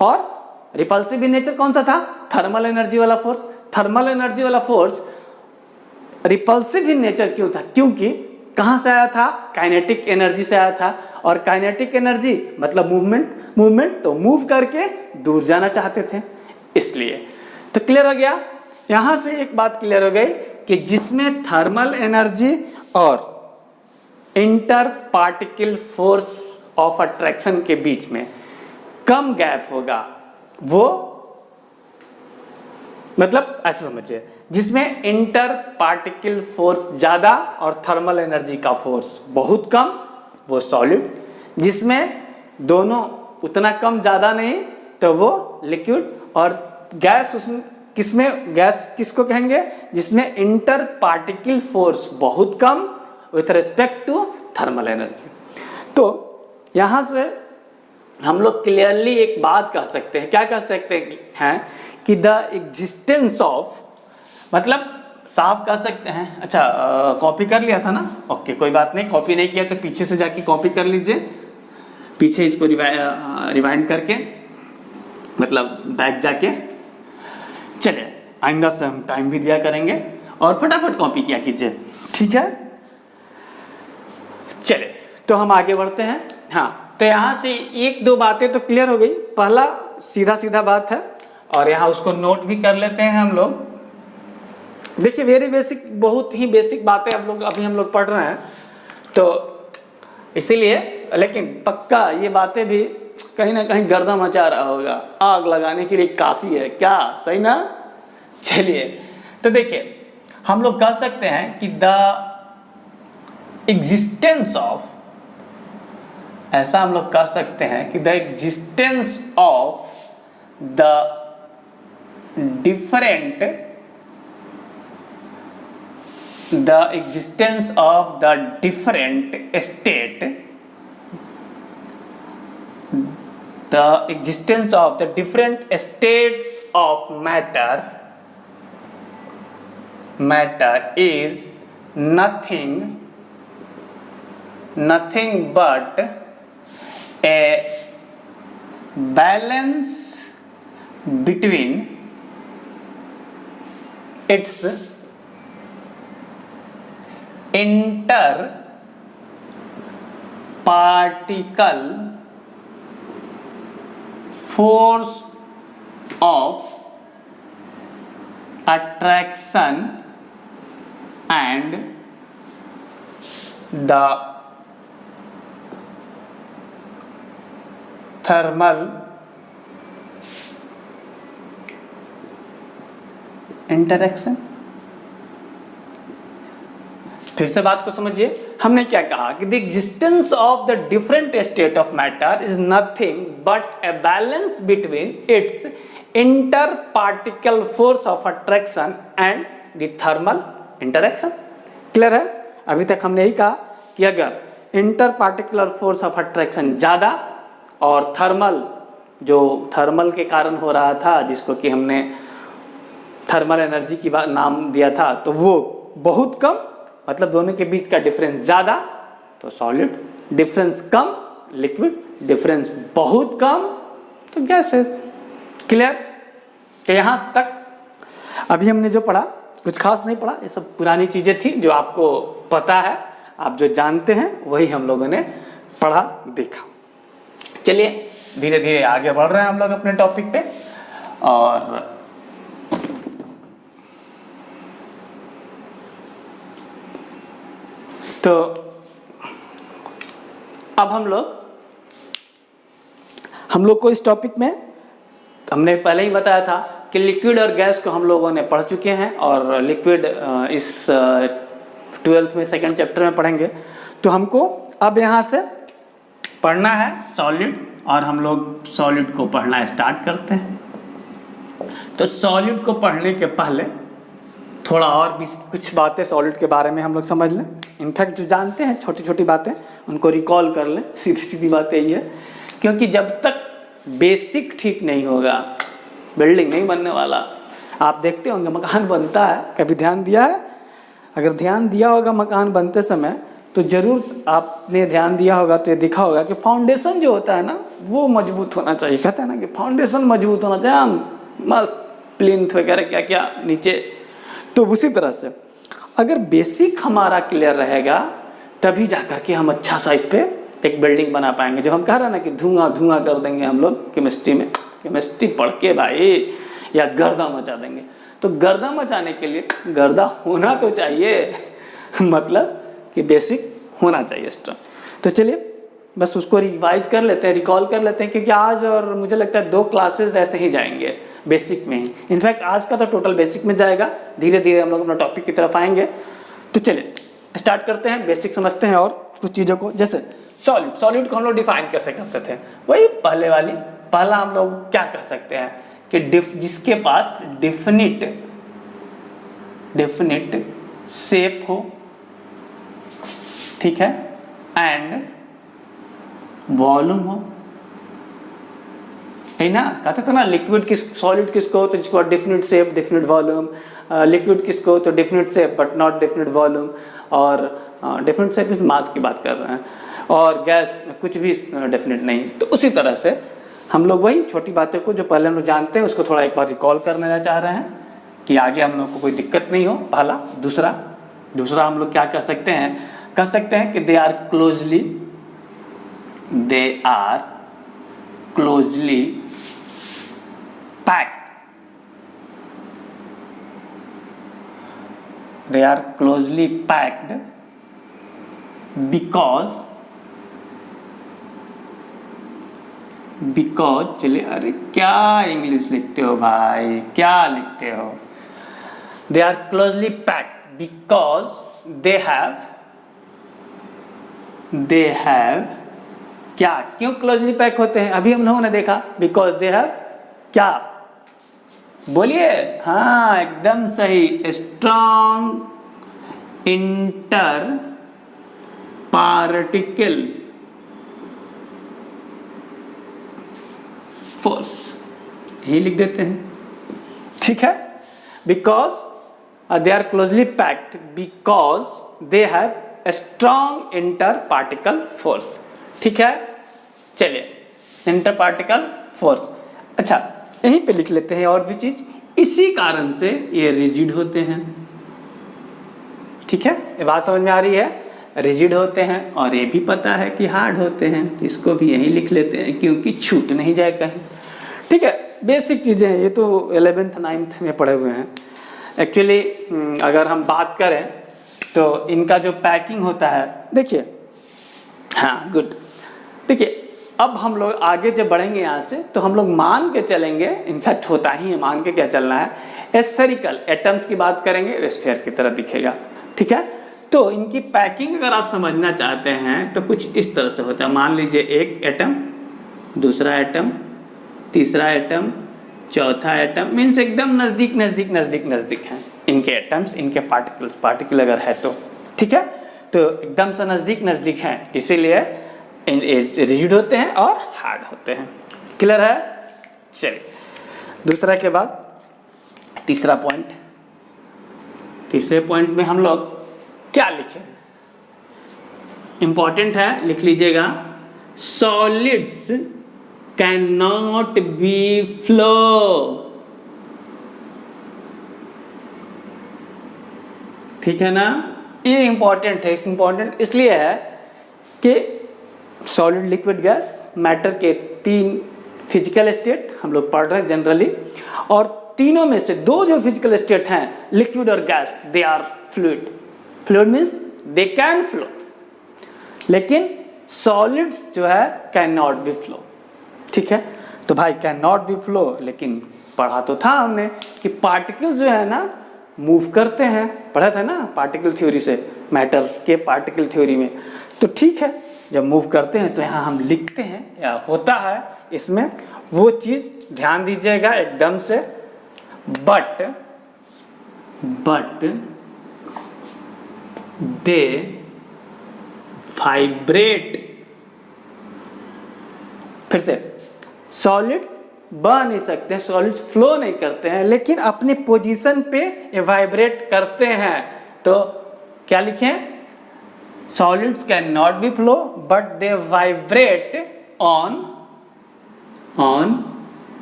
Speaker 2: और रिपल्सिव इन नेचर कौन सा था? थर्मल एनर्जी वाला फोर्स। थर्मल एनर्जी वाला फोर्स रिपल्सिव इन नेचर क्यों था? क्योंकि कहां से आया था? काइनेटिक एनर्जी से आया था। और काइनेटिक एनर्जी मतलब मूवमेंट तो मूव करके दूर जाना चाहते थे, इसलिए। तो क्लियर हो गया? यहां से एक बात क्लियर हो गई कि जिसमें थर्मल एनर्जी और inter particle force of attraction के बीच में कम गैप होगा, वो मतलब ऐसे समझिए, जिसमें इंटर पार्टिकल फोर्स ज्यादा और थर्मल एनर्जी का फोर्स बहुत कम, वो सॉलिड। जिसमें दोनों उतना कम ज्यादा नहीं, तो वो लिक्विड। और गैस उसमें किसमें, गैस किसको कहेंगे? जिसमें इंटर पार्टिकल फोर्स बहुत कम with respect to thermal energy. तो यहां से हम लोग क्लियरली एक बात कह सकते हैं। क्या कह सकते हैं? कि द एग्जिस्टेंस ऑफ, मतलब साफ कह सकते हैं। अच्छा कॉपी कर लिया था ना? ओके कोई बात नहीं, कॉपी नहीं किया तो पीछे से जाके कॉपी कर लीजिए, पीछे इसको रिवाइंड करके, मतलब बैक जाके। चलिए आइंदा से हम टाइम भी दिया करेंगे और फटाफट कॉपी किया कीजिए, ठीक है? चलिए तो हम आगे बढ़ते हैं। हाँ, तो यहाँ से एक दो बातें तो क्लियर हो गई। पहला सीधा बात है और यहाँ उसको नोट भी कर लेते हैं हम लोग। देखिए वेरी बेसिक, बहुत ही बेसिक बातें अभी हम लोग पढ़ रहे हैं, तो इसीलिए, लेकिन पक्का ये बातें भी कहीं ना कहीं गर्दा मचा रहा होगा, आग लगाने के लिए काफ़ी है क्या? सही ना? चलिए तो देखिए हम लोग कह सकते हैं कि द एग्जिस्टेंस ऑफ, ऐसा हम लोग कह सकते हैं कि the existence of the different, the existence of the different state, the existence of the different states of matter is nothing but a balance between its inter particle force of attraction and the thermal interaction. फिर से बात को समझिए, हमने क्या कहा कि the existence of the different state of matter is nothing but a balance between its inter particle force of attraction and the thermal interaction. Clear है? अभी तक हमने यही कहा कि अगर inter particular force of attraction ज्यादा और थर्मल, जो थर्मल के कारण हो रहा था, जिसको कि हमने थर्मल एनर्जी की नाम दिया था, तो वो बहुत कम, मतलब दोनों के बीच का डिफरेंस ज़्यादा तो सॉलिड, डिफरेंस कम लिक्विड, डिफरेंस बहुत कम तो गैसेस। क्लियर? तो यहाँ तक अभी हमने जो पढ़ा कुछ खास नहीं पढ़ा, ये सब पुरानी चीज़ें थी जो आपको पता है, आप जो जानते हैं वही हम लोगों ने पढ़ा देखा। चलिए धीरे धीरे आगे बढ़ रहे हैं हम लोग अपने टॉपिक पे। और तो अब हम लोग को इस टॉपिक में हमने पहले ही बताया था कि लिक्विड और गैस को हम लोगों ने पढ़ चुके हैं, और लिक्विड इस 12th में सेकंड चैप्टर में पढ़ेंगे। तो हमको अब यहाँ से पढ़ना है सॉलिड, और हम लोग सॉलिड को पढ़ना स्टार्ट करते हैं। तो सॉलिड को पढ़ने के पहले थोड़ा और भी कुछ बातें सॉलिड के बारे में हम लोग समझ लें। इनफैक्ट जो जानते हैं छोटी छोटी बातें उनको रिकॉल कर लें, सीधी सीधी बातें यही है, क्योंकि जब तक बेसिक ठीक नहीं होगा बिल्डिंग नहीं बनने वाला। आप देखते होंगे मकान बनता है, कभी ध्यान दिया है? अगर ध्यान दिया होगा मकान बनते समय तो ज़रूर आपने ध्यान दिया होगा तो ये दिखा होगा कि फाउंडेशन जो होता है ना वो मजबूत होना चाहिए। कहते हैं ना कि फाउंडेशन मजबूत होना चाहिए, मस्त प्लिंथ वगैरह क्या क्या नीचे। तो उसी तरह से अगर बेसिक हमारा क्लियर रहेगा तभी जाकर के हम अच्छा सा इस पर एक बिल्डिंग बना पाएंगे। जो हम कह रहे हैं ना कि धुआं धुआं कर देंगे हम लोग केमिस्ट्री में, केमिस्ट्री पढ़ के भाई, या गर्दा मचा देंगे। तो गर्दा मचाने के लिए गर्दा होना तो चाहिए, मतलब कि बेसिक होना चाहिए स्ट्रॉन्ग। तो चलिए बस उसको रिवाइज कर लेते हैं, रिकॉल कर लेते हैं, क्योंकि आज और मुझे लगता है 2 क्लासेस ऐसे ही जाएंगे बेसिक में ही। इनफैक्ट आज का तो टोटल बेसिक में जाएगा, धीरे धीरे हम लोग अपना टॉपिक की तरफ आएंगे। तो चलिए स्टार्ट करते हैं, बेसिक समझते हैं और कुछ चीज़ों को। जैसे सॉलिड को हम लोग डिफाइन कैसे करते थे, वही पहला हम लोग क्या कह सकते हैं कि जिसके पास डेफिनिट शेप हो, ठीक है, एंड वॉल्यूम हो, है ना। कहते थे ना लिक्विड सॉलिड किसको, तो जिसको definite shape definite volume, liquid किसको तो definite shape but not definite volume, और डेफिनिट शेप इस मास की बात कर रहे हैं, और गैस कुछ भी डेफिनिट नहीं। तो उसी तरह से हम लोग वही छोटी बातें को जो पहले हम लोग जानते हैं उसको थोड़ा एक बार रिकॉल करने चाह रहे हैं कि आगे हम लोग को कोई दिक्कत नहीं हो, पहला। दूसरा हम लोग क्या कह सकते हैं कि they are closely packed. They are closely packed because चलिए, अरे क्या इंग्लिश लिखते हो भाई, क्या लिखते हो? They are closely packed because they have क्या, क्यों क्लोजली पैक होते हैं? अभी हम लोगों ने देखा बिकॉज दे हैव क्या, बोलिए। हाँ एकदम सही, स्ट्रॉन्ग इंटर पार्टिकल फोर्स, यही लिख देते हैं, ठीक है। Because they are closely packed because they have strong inter particle force, ठीक है। चलिए इंटर पार्टिकल फोर्स, अच्छा यहीं पे लिख लेते हैं और भी चीज, इसी कारण से ये रिजिड होते हैं, ठीक है। ये बात समझ में आ रही है, रिजिड होते हैं, और ये भी पता है कि हार्ड होते हैं, तो इसको भी यहीं लिख लेते हैं क्योंकि छूट नहीं जाए कहीं, ठीक है। बेसिक चीज़ें हैं, ये तो 11th 9th में पढ़े हुए हैं। एक्चुअली अगर हम बात करें तो इनका जो पैकिंग होता है, देखिए, हाँ गुड, देखिए अब हम लोग आगे जब बढ़ेंगे यहाँ से तो हम लोग मान के चलेंगे, इनफैक्ट होता ही है, मान के क्या चलना है, स्फेरिकल एटम्स की बात करेंगे, स्फेयर की तरह दिखेगा, ठीक है। तो इनकी पैकिंग अगर आप समझना चाहते हैं तो कुछ इस तरह से होता है। मान लीजिए एक एटम, दूसरा एटम, तीसरा एटम, चौथा एटम, मीन्स एकदम नज़दीक नज़दीक नज़दीक नज़दीक हैं इनके एटम्स, इनके पार्टिकल अगर है तो, ठीक है। तो एकदम से नज़दीक नज़दीक हैं, इसीलिए रिजिड होते हैं और हार्ड होते हैं, क्लियर है। चलिए दूसरा के बाद तीसरा पॉइंट, तीसरे पॉइंट में हम लोग क्या लिखें, इंपॉर्टेंट है, लिख लीजिएगा, solids can not be flow, ठीक है ना। ये इम्पॉर्टेंट है, इम्पॉर्टेंट इसलिए है कि सॉलिड, लिक्विड, गैस, मैटर के 3 फिजिकल स्टेट हम लोग पढ़ रहे हैं जनरली, और तीनों में से 2 जो फिजिकल स्टेट हैं, लिक्विड और gas, they are fluid. Fluid means they can flow, लेकिन सॉलिड्स जो है कैन नॉट बी फ्लो। ठीक है, तो भाई कैन नॉट बी फ्लो, लेकिन पढ़ा तो था हमने कि पार्टिकल्स जो है ना मूव करते हैं, पढ़ा था ना पार्टिकल थ्योरी से, मैटर के पार्टिकल थ्योरी में। तो ठीक है, जब मूव करते हैं तो यहाँ हम लिखते हैं या होता है इसमें वो चीज़, ध्यान दीजिएगा एकदम से, बट दे वाइब्रेट। फिर से, सॉलिड्स बह नहीं सकते हैं, सॉलिड्स फ्लो नहीं करते हैं, लेकिन अपने पोजीशन पे ये वाइब्रेट करते हैं। तो क्या लिखें? Solids can not be flow but they vibrate on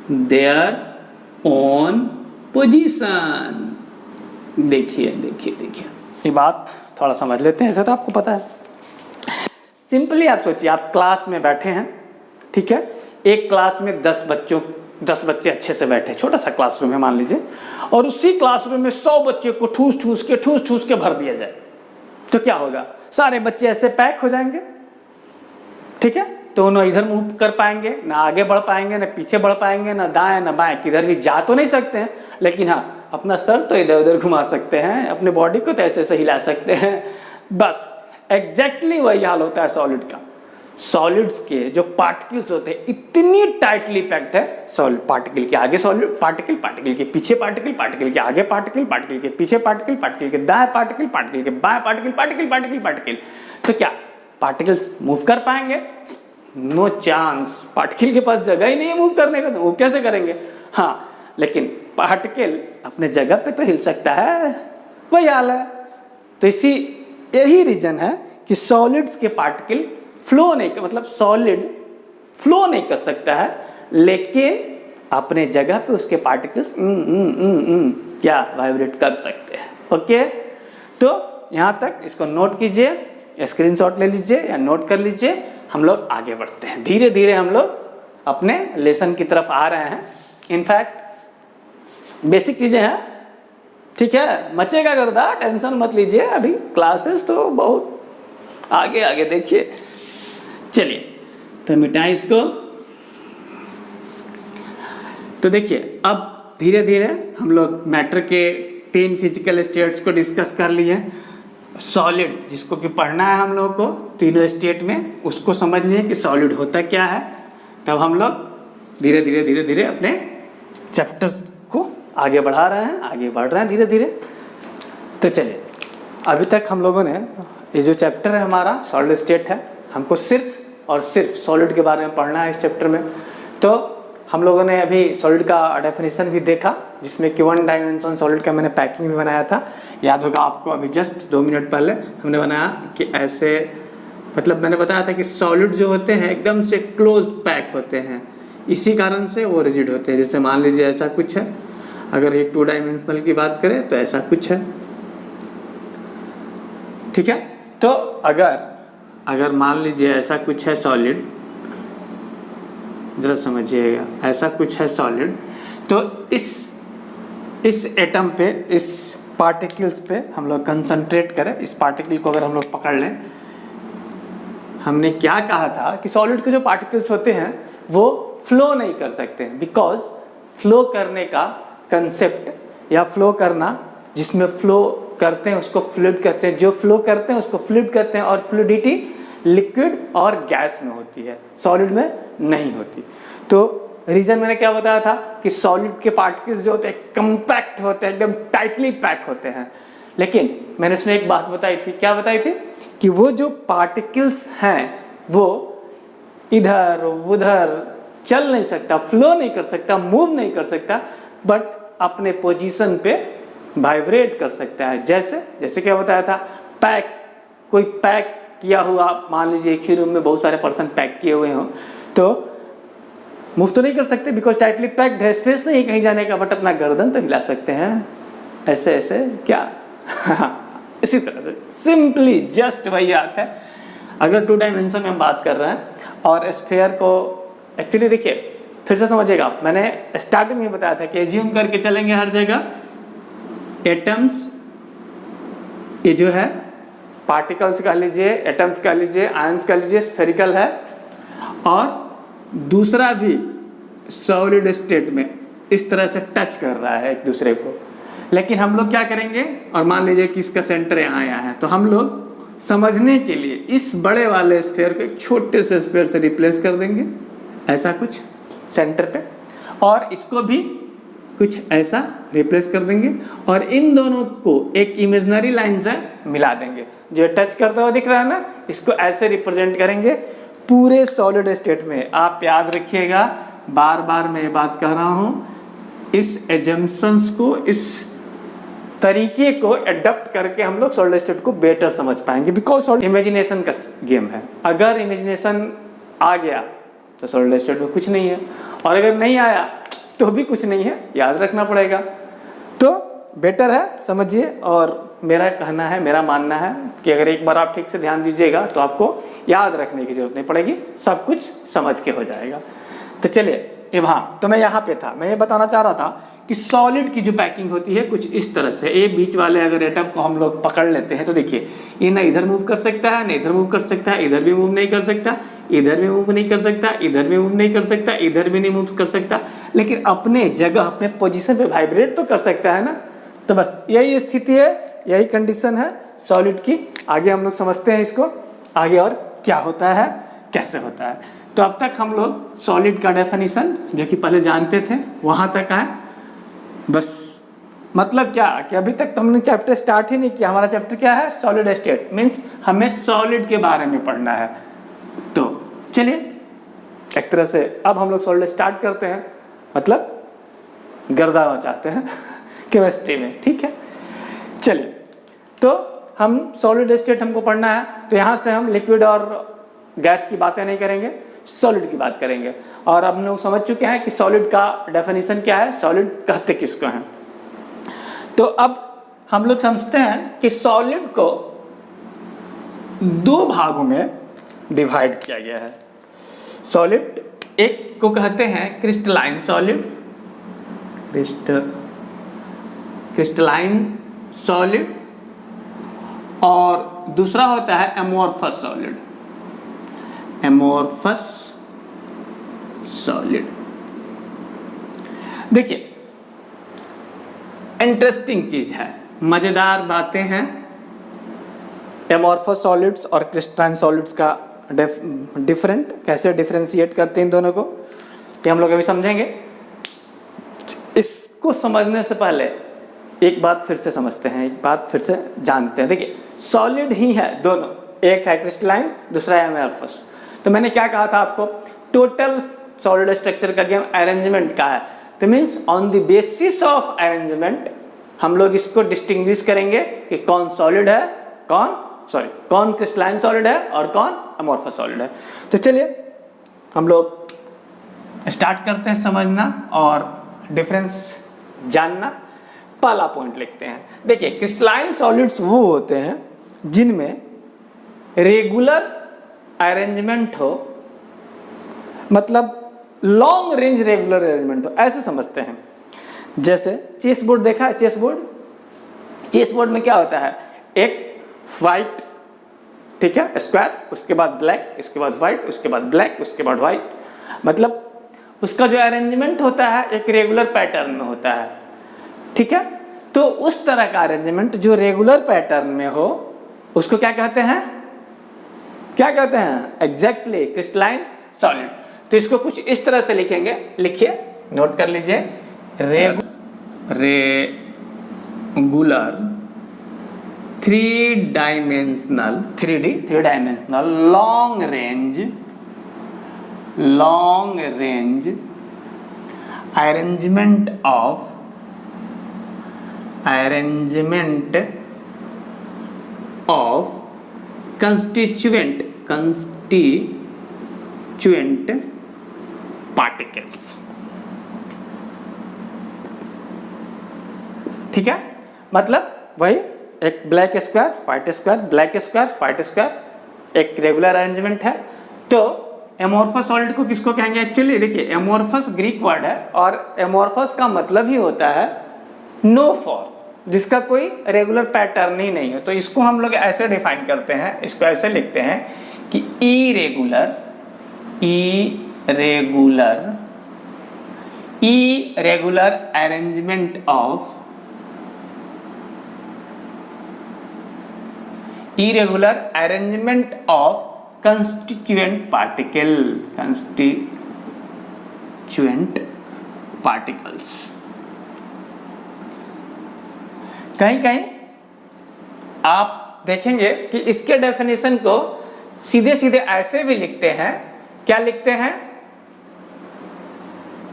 Speaker 2: their own position. देखिए ये बात थोड़ा समझ लेते हैं, ऐसा तो आपको पता है। सिंपली आप सोचिए, आप क्लास में बैठे हैं, ठीक है, एक क्लास में 10 बच्चे अच्छे से बैठे, छोटा सा क्लासरूम है मान लीजिए, और उसी क्लासरूम में 100 बच्चे को ठूस ठूस के भर दिया जाए, तो क्या होगा? सारे बच्चे ऐसे पैक हो जाएंगे। ठीक है, तो ना इधर मूव कर पाएंगे, ना आगे बढ़ पाएंगे, ना पीछे बढ़ पाएंगे, ना दाएं ना बाएं, किधर भी जा तो नहीं सकते हैं, लेकिन हाँ अपना सर तो इधर उधर घुमा सकते हैं, अपने बॉडी को तो ऐसे ऐसे हिला सकते हैं। बस एग्जैक्टली वही हाल होता है सॉलिड का। सॉलिड्स के जो पार्टिकल्स होते हैं इतनी टाइटली पैक्ड है, सॉलिड पार्टिकल के आगे सॉलिड पार्टिकल, पार्टिकल के पीछे पार्टिकल, पार्टिकल के आगे पार्टिकल, पार्टिकल के पीछे पार्टिकल, पार्टिकल के दाएं पार्टिकल, पार्टिकल के बाएं पार्टिकल, पार्टिकल पार्टिकल पार्टिकल। तो क्या पार्टिकल्स मूव कर पाएंगे? नो चांस, पार्टिकल के पास जगह ही नहीं है मूव करने का, तो वो कैसे करेंगे? हाँ, लेकिन पार्टिकल अपने जगह पे तो हिल सकता है, वही हाल है। तो यही रीजन है कि सॉलिड्स के पार्टिकल फ्लो नहीं कर, मतलब सॉलिड फ्लो नहीं कर सकता है, लेकिन अपने जगह पे उसके पार्टिकल्स क्या वाइब्रेट कर सकते हैं। ओके, तो यहाँ तक इसको नोट कीजिए, स्क्रीनशॉट ले लीजिए या नोट कर लीजिए। हम लोग आगे बढ़ते हैं, धीरे धीरे हम लोग अपने लेसन की तरफ आ रहे हैं। इनफैक्ट बेसिक चीज़ें हैं, ठीक है, मचेगा गर्दा, टेंशन मत लीजिए, अभी क्लासेस तो बहुत आगे आगे देखिए। चलिए तो मिटाएं इसको। तो देखिए अब धीरे धीरे हम लोग मैटर के 3 फिजिकल स्टेट्स को डिस्कस कर लिए। सॉलिड जिसको कि पढ़ना है हम लोग को तीनों स्टेट में, उसको समझ लिए कि सॉलिड होता क्या है। तब हम लोग धीरे धीरे अपने चैप्टर्स को आगे बढ़ा रहे हैं, आगे बढ़ रहे हैं धीरे धीरे। तो चलिए, अभी तक हम लोगों ने ये जो चैप्टर है हमारा सॉलिड स्टेट है, हमको सिर्फ और सिर्फ सॉलिड के बारे में पढ़ना है इस चैप्टर में। तो हम लोगों ने अभी सॉलिड का डेफिनेशन भी देखा, जिसमें कि 1 डायमेंशन सॉलिड का मैंने पैकिंग भी बनाया था, याद होगा आपको। अभी जस्ट 2 मिनट पहले हमने बनाया कि ऐसे, मतलब मैंने बताया था कि सॉलिड जो होते हैं एकदम से क्लोज पैक होते हैं, इसी कारण से वो रिजिड होते हैं। जैसे मान लीजिए ऐसा कुछ है, अगर ये 2 डायमेंशनल की बात करें तो ऐसा कुछ है, ठीक है। तो अगर मान लीजिए ऐसा कुछ है सॉलिड, जरा समझिएगा, ऐसा कुछ है सॉलिड, तो इस एटम पे, इस पार्टिकल्स पे हम लोग कंसंट्रेट करें। इस पार्टिकल को अगर हम लोग पकड़ लें, हमने क्या कहा था कि सॉलिड के जो पार्टिकल्स होते हैं वो फ्लो नहीं कर सकते, बिकॉज फ्लो करने का कंसेप्ट या फ्लो करना, जिसमें फ्लो करते हैं उसको फ्लूइड कहते हैं, जो फ्लो करते हैं उसको फ्लूइड कहते हैं, और फ्लूइडिटी लिक्विड और गैस में होती है, सॉलिड में नहीं होती। तो रीजन मैंने क्या बताया था कि सॉलिड के पार्टिकल्स जो होते हैं कंपैक्ट होते हैं, एकदम टाइटली पैक होते हैं। लेकिन मैंने उसमें एक बात बताई थी, क्या बताई थी? कि वो जो पार्टिकल्स हैं वो इधर उधर चल नहीं सकता, फ्लो नहीं कर सकता, मूव नहीं कर सकता, बट अपने पोजीशन पे वाइब्रेट कर सकता है। जैसे क्या बताया था, पैक, कोई पैक किया हुआ, मान लीजिए एक ही रूम में बहुत सारे पर्सन पैक किए हुए हों, तो मूव तो नहीं कर सकते बिकॉज टाइटली पैक्ड है, स्पेस नहीं कहीं जाने का, बट अपना गर्दन तो हिला सकते हैं ऐसे ऐसे, क्या
Speaker 1: इसी तरह से सिंपली जस्ट वही आता है। अगर 2 डायमेंशन में हम बात कर रहे हैं और स्फीयर को एक्चुअली देखिए फिर से समझिएगा, मैंने स्टार्टिंग में बताया था कि एज्यूम करके चलेंगे हर जगह एटम्स, ये जो है पार्टिकल्स कह लीजिए, एटम्स कह लीजिए, आयंस कह लीजिए, स्फेरिकल है, और दूसरा भी सॉलिड स्टेट में इस तरह से टच कर रहा है एक दूसरे को। लेकिन हम लोग क्या करेंगे, और मान लीजिए कि इसका सेंटर यहाँ है, तो हम लोग समझने के लिए इस बड़े वाले स्फीयर को एक छोटे से स्फीयर से रिप्लेस कर देंगे, ऐसा कुछ सेंटर पे, और इसको भी कुछ ऐसा रिप्लेस कर देंगे, और इन दोनों को एक इमेजिनरी लाइन से मिला देंगे। जो टच करता हुआ दिख रहा है ना, इसको ऐसे रिप्रेजेंट करेंगे पूरे सॉलिड स्टेट में। आप याद रखिएगा, बार बार मैं ये बात कह रहा हूँ, इस एजम्पशंस को, इस तरीके को एडप्ट करके हम लोग सॉलिड स्टेट को बेटर समझ पाएंगे, बिकॉज इमेजिनेशन का गेम है। अगर इमेजिनेशन आ गया तो सॉलिड स्टेट में कुछ नहीं है, और अगर नहीं आया तो भी कुछ नहीं है, याद रखना पड़ेगा। तो बेटर है समझिए, और मेरा कहना है, मेरा मानना है कि अगर एक बार आप ठीक से ध्यान दीजिएगा तो आपको याद रखने की जरूरत नहीं पड़ेगी, सब कुछ समझ के हो जाएगा। तो चलिए हाँ, तो मैं यहाँ पे था, मैं ये बताना चाह रहा था कि सॉलिड की जो पैकिंग होती है कुछ इस तरह से, ये बीच वाले अगर एटम को हम लोग पकड़ लेते हैं तो देखिए ये ना इधर मूव कर सकता है, ना इधर मूव कर सकता है, इधर भी मूव नहीं कर सकता, इधर भी मूव नहीं कर सकता, इधर भी मूव नहीं कर सकता, इधर भी नहीं मूव कर सकता, लेकिन अपने जगह, अपने पोजीशन पे वाइब्रेट तो कर सकता है ना। तो बस यही स्थिति है, यही कंडीशन है सॉलिड की। आगे हम लोग समझते हैं इसको आगे और क्या होता है, कैसे होता है। तो अब तक हम लोग सॉलिड का डेफिनेशन जो कि पहले जानते थे वहाँ तक आए। बस मतलब क्या कि अभी तक तो हमने चैप्टर स्टार्ट ही नहीं किया। हमारा चैप्टर क्या है, सॉलिड स्टेट, मीन्स हमें सॉलिड के बारे में पढ़ना है। तो चलिए एक तरह से अब हम लोग सॉलिड स्टार्ट करते हैं, मतलब गर्दा मचाते हैं केमिस्ट्री में, ठीक है। चलिए तो हम सॉलिड स्टेट हमको पढ़ना है, तो यहाँ से हम लिक्विड और गैस की बातें नहीं करेंगे, सॉलिड की बात करेंगे। और अब हम लोग समझ चुके हैं कि सॉलिड का डेफिनेशन क्या है, सॉलिड कहते किसको हैं। तो अब हम लोग समझते हैं कि सॉलिड को 2 भागों में डिवाइड किया गया है। सॉलिड एक को कहते हैं क्रिस्टलाइन सॉलिड, क्रिस्टलाइन सॉलिड, और दूसरा होता है एमोर्फस सॉलिड, एमोर्फस सॉलिड। देखिए इंटरेस्टिंग चीज है, मजेदार बातें हैं। एमोर्फस सॉलिड्स और क्रिस्टलाइन सॉलिड्स का डिफरेंट, कैसे डिफरेंशिएट करते हैं इन दोनों को, ये हम लोग अभी समझेंगे। इसको समझने से पहले एक बात फिर से समझते हैं, एक बात फिर से जानते हैं। देखिए सॉलिड ही है दोनों, एक है क्रिस्टलाइन, दूसरा है एमोर्फस। तो मैंने क्या कहा था आपको, टोटल सॉलिड स्ट्रक्चर का गेम अरेंजमेंट का है। तो means on the basis of arrangement हम लोग इसको डिस्टिंग्विश करेंगे कि कौन सॉलिड है, कौन क्रिस्टलाइन सॉलिड है और कौन एमोर्फस सॉलिड है। तो चलिए हम लोग स्टार्ट करते हैं समझना और डिफरेंस जानना। पहला पॉइंट लिखते हैं। देखिए क्रिस्टलाइन सॉलिड्स वो होते हैं जिनमें रेगुलर अरेंजमेंट हो, मतलब लॉन्ग रेंज रेगुलर अरेंजमेंट हो, ऐसे समझते हैं। जैसे चेस बोर्ड देखा है, चेस बोर्ड में क्या होता है, एक वाइट, ठीक है, स्क्वायर, उसके बाद ब्लैक, इसके बाद वाइट, उसके बाद ब्लैक, उसके बाद वाइट, मतलब उसका जो अरेंजमेंट होता है एक रेगुलर पैटर्न में होता है, ठीक है। तो उस तरह का अरेंजमेंट जो रेगुलर पैटर्न में हो उसको क्या कहते हैं, एग्जैक्टली क्रिस्टलाइन सॉलिड। तो इसको कुछ इस तरह से लिखेंगे, लिखिए, नोट कर लीजिए, regular 3 dimensional long range arrangement of constituent particles, ठीक है। मतलब वही
Speaker 2: एक black square white square, black square white square, एक रेगुलर अरेंजमेंट है। तो एमोर्फस सॉलिड को किसको कहेंगे एक्चुअली? देखिए एमोर्फस ग्रीक वर्ड है और एमोर्फस का मतलब ही होता है नो फॉर्म, जिसका कोई रेगुलर पैटर्न ही नहीं है। तो इसको हम लोग ऐसे डिफाइन करते हैं, इसको ऐसे लिखते हैं कि irregular arrangement of constituent particles। कहीं कहीं आप देखेंगे कि इसके डेफिनेशन को सीधे सीधे ऐसे भी लिखते हैं। क्या लिखते हैं?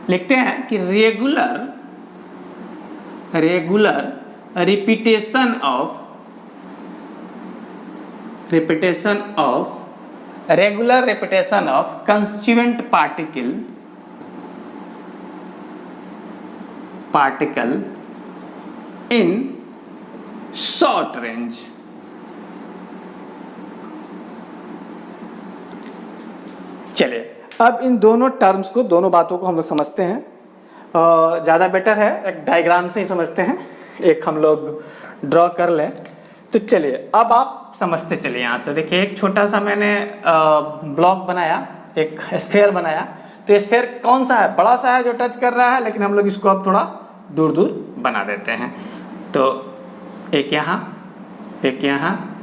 Speaker 2: लिखते हैं कि regular repetition of constituent particle in short range। चलिए अब इन दोनों टर्म्स को, दोनों बातों को हम लोग समझते हैं। ज़्यादा बेटर है एक डायग्राम से ही समझते हैं, एक हम लोग ड्रॉ कर लें। तो चलिए अब आप समझते चलिए। यहाँ से देखिए एक छोटा सा मैंने ब्लॉक बनाया, एक स्फीयर बनाया। तो स्फीयर कौन सा है? बड़ा सा है जो टच कर रहा है, लेकिन हम लोग इसको अब थोड़ा दूर दूर बना देते हैं। तो एक यहाँ, एक यहाँ,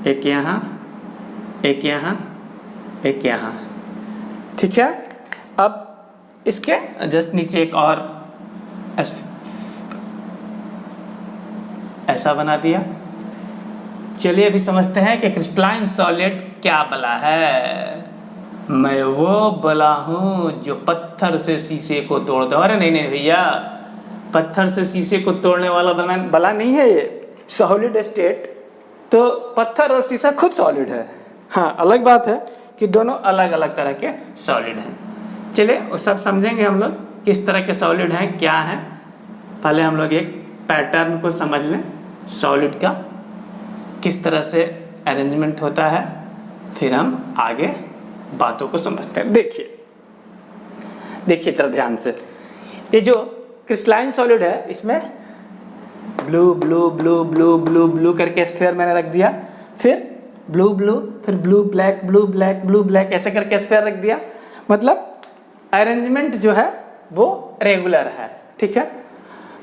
Speaker 2: एक यहाँ, एक यहाँ, एक यहाँ, ठीक है। अब इसके जस्ट नीचे एक और ऐसा बना दिया। चलिए अभी समझते हैं कि क्रिस्टलाइन सॉलिड क्या बला है। मैं वो बला हूँ जो पत्थर से शीशे को तोड़ दो। अरे नहीं नहीं भैया, पत्थर से शीशे को तोड़ने वाला बला नहीं है ये। सॉलिड स्टेट तो पत्थर और शीशा खुद सॉलिड है। हाँ, अलग बात है कि दोनों अलग अलग तरह के सॉलिड हैं। चलिए वो सब समझेंगे हम लोग किस तरह के सॉलिड हैं, क्या हैं। पहले हम लोग एक पैटर्न को समझ लें सॉलिड का, किस तरह से अरेंजमेंट होता है, फिर हम आगे बातों को समझते हैं। देखिए जरा ध्यान से, ये जो क्रिस्टलाइन सॉलिड है इसमें blue blue blue blue blue blue करके स्फीयर मैंने रख दिया, फिर ब्लू ब्लू, फिर blue black blue black blue black, ऐसे करके स्फीयर रख दिया। मतलब अरेंजमेंट जो है वो रेगुलर है, ठीक है।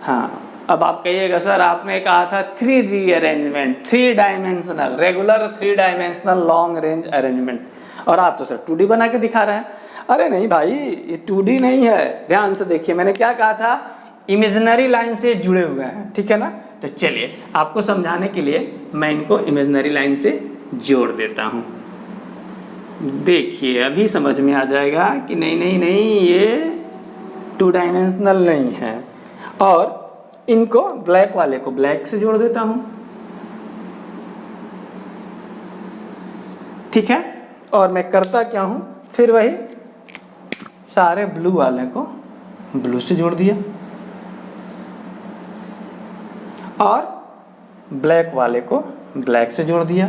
Speaker 2: हाँ, अब आप कहिएगा सर आपने कहा था 3D arrangement, 3 dimensional regular, 3 dimensional long range arrangement, और आप तो सर 2D बना के दिखा रहे हैं। अरे नहीं भाई, ये 2D नहीं है। ध्यान से देखिए, मैंने क्या कहा था, इमेजिनरी लाइन से जुड़े हुए हैं, ठीक है ना। तो चलिए आपको समझाने के लिए मैं इनको इमेजिनरी लाइन से जोड़ देता हूँ। देखिए अभी समझ में आ जाएगा कि नहीं नहीं नहीं, ये 2 डायमेंशनल नहीं है। और इनको ब्लैक वाले को ब्लैक से जोड़ देता हूँ, ठीक है। और मैं करता क्या हूँ, फिर वही सारे ब्लू वाले को ब्लू से जोड़ दिया और ब्लैक वाले को ब्लैक से जोड़ दिया,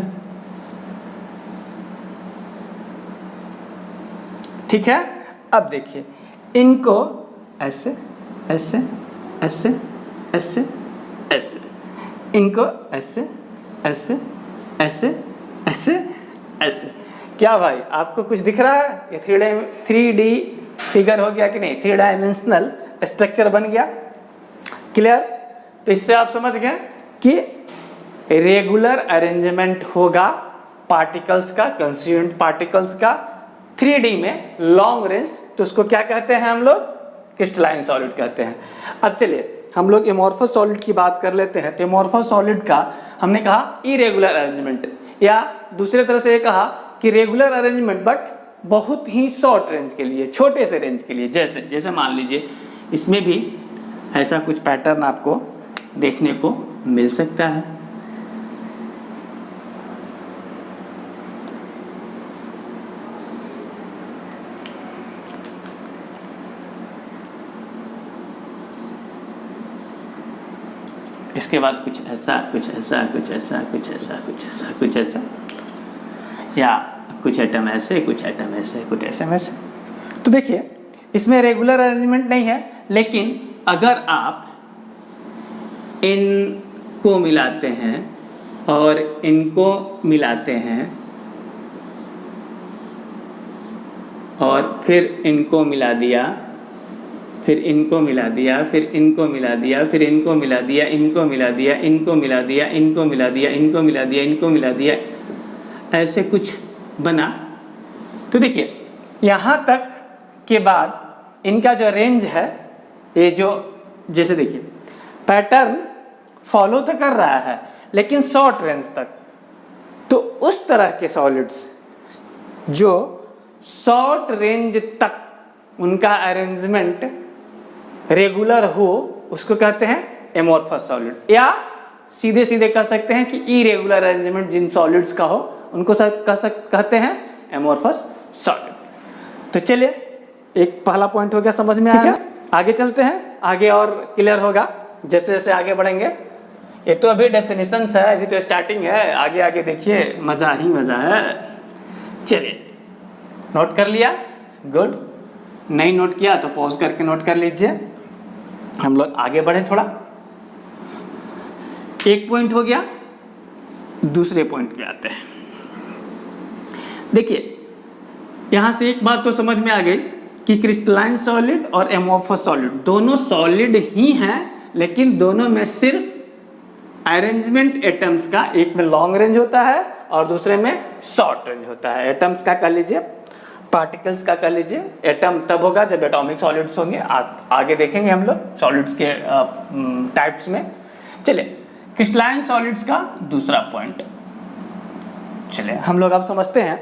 Speaker 2: ठीक है। अब देखिए इनको ऐसे ऐसे ऐसे ऐसे ऐसे, इनको ऐसे ऐसे ऐसे ऐसे ऐसे। क्या भाई आपको कुछ दिख रहा है? ये 3D फिगर हो गया कि नहीं, 3 डायमेंशनल स्ट्रक्चर बन गया। क्लियर? तो इससे आप समझ गए कि रेगुलर अरेंजमेंट होगा पार्टिकल्स का, कंस्टिट्यूएंट पार्टिकल्स का 3D में लॉन्ग रेंज, तो उसको क्या कहते हैं हम लोग? क्रिस्टलाइन सॉलिड कहते हैं। अब चलिए हम लोग एमोर्फस सॉलिड की बात कर लेते हैं। तो एमोर्फस सॉलिड का हमने कहा इरेगुलर अरेंजमेंट, या दूसरे तरह से ये कहा कि रेगुलर अरेंजमेंट बट बहुत ही शॉर्ट रेंज के लिए, छोटे से रेंज के लिए। जैसे जैसे मान लीजिए इसमें भी ऐसा कुछ पैटर्न आपको देखने को मिल सकता है। इसके बाद कुछ ऐसा, कुछ ऐसा, कुछ ऐसा, कुछ ऐसा, कुछ ऐसा, कुछ ऐसा, या कुछ एटम ऐसे, कुछ एटम ऐसे, कुछ ऐसे में से। तो देखिए इसमें रेगुलर अरेंजमेंट नहीं है, लेकिन अगर आप इनको मिलाते हैं और इनको मिलाते हैं और फिर इनको मिला दिया, फिर इनको मिला दिया, फिर इनको मिला दिया, फिर इनको मिला दिया, इनको मिला दिया, इनको मिला दिया, इनको मिला दिया, इनको मिला दिया, इनको मिला दिया, ऐसे कुछ बना। तो देखिए यहाँ तक के बाद इनका जो रेंज है, ये जो जैसे देखिए पैटर्न फॉलो तो कर रहा है लेकिन शॉर्ट रेंज तक। तो उस तरह के सॉलिड्स जो शॉर्ट रेंज तक उनका अरेंजमेंट रेगुलर हो, उसको कहते हैं एमोर्फस सॉलिड, या सीधे सीधे कह सकते हैं कि इरेगुलर अरेंजमेंट जिन सॉलिड्स का हो उनको कहते हैं एमोर्फस सॉलिड। तो चलिए एक पहला पॉइंट हो गया, समझ में आया। आगे चलते हैं, आगे और क्लियर होगा जैसे जैसे आगे बढ़ेंगे। ये तो अभी डेफिनेशंस है, अभी तो स्टार्टिंग है, आगे आगे देखिए मज़ा ही मज़ा है। चलिए नोट कर लिया, गुड। नहीं नोट किया तो पॉज करके नोट कर लीजिए। हम लोग आगे बढ़े थोड़ा। एक पॉइंट हो गया, दूसरे पॉइंट पे आते हैं। देखिए यहाँ से एक बात तो समझ में आ गई कि क्रिस्टलाइन सॉलिड और एमोर्फस सॉलिड दोनों सॉलिड ही हैं, लेकिन दोनों में सिर्फ अरेंजमेंट एटम्स का, एक में लॉन्ग रेंज होता है और दूसरे में शॉर्ट रेंज होता है। एटम्स का कर लीजिए, पार्टिकल्स का कर लीजिए। एटम तब होगा जब एटॉमिक सॉलिड्स होंगे, आगे देखेंगे हम लोग सॉलिड्स के टाइप्स में। चलिए क्रिस्टलाइन सॉलिड्स का दूसरा पॉइंट, चलिए हम लोग अब समझते हैं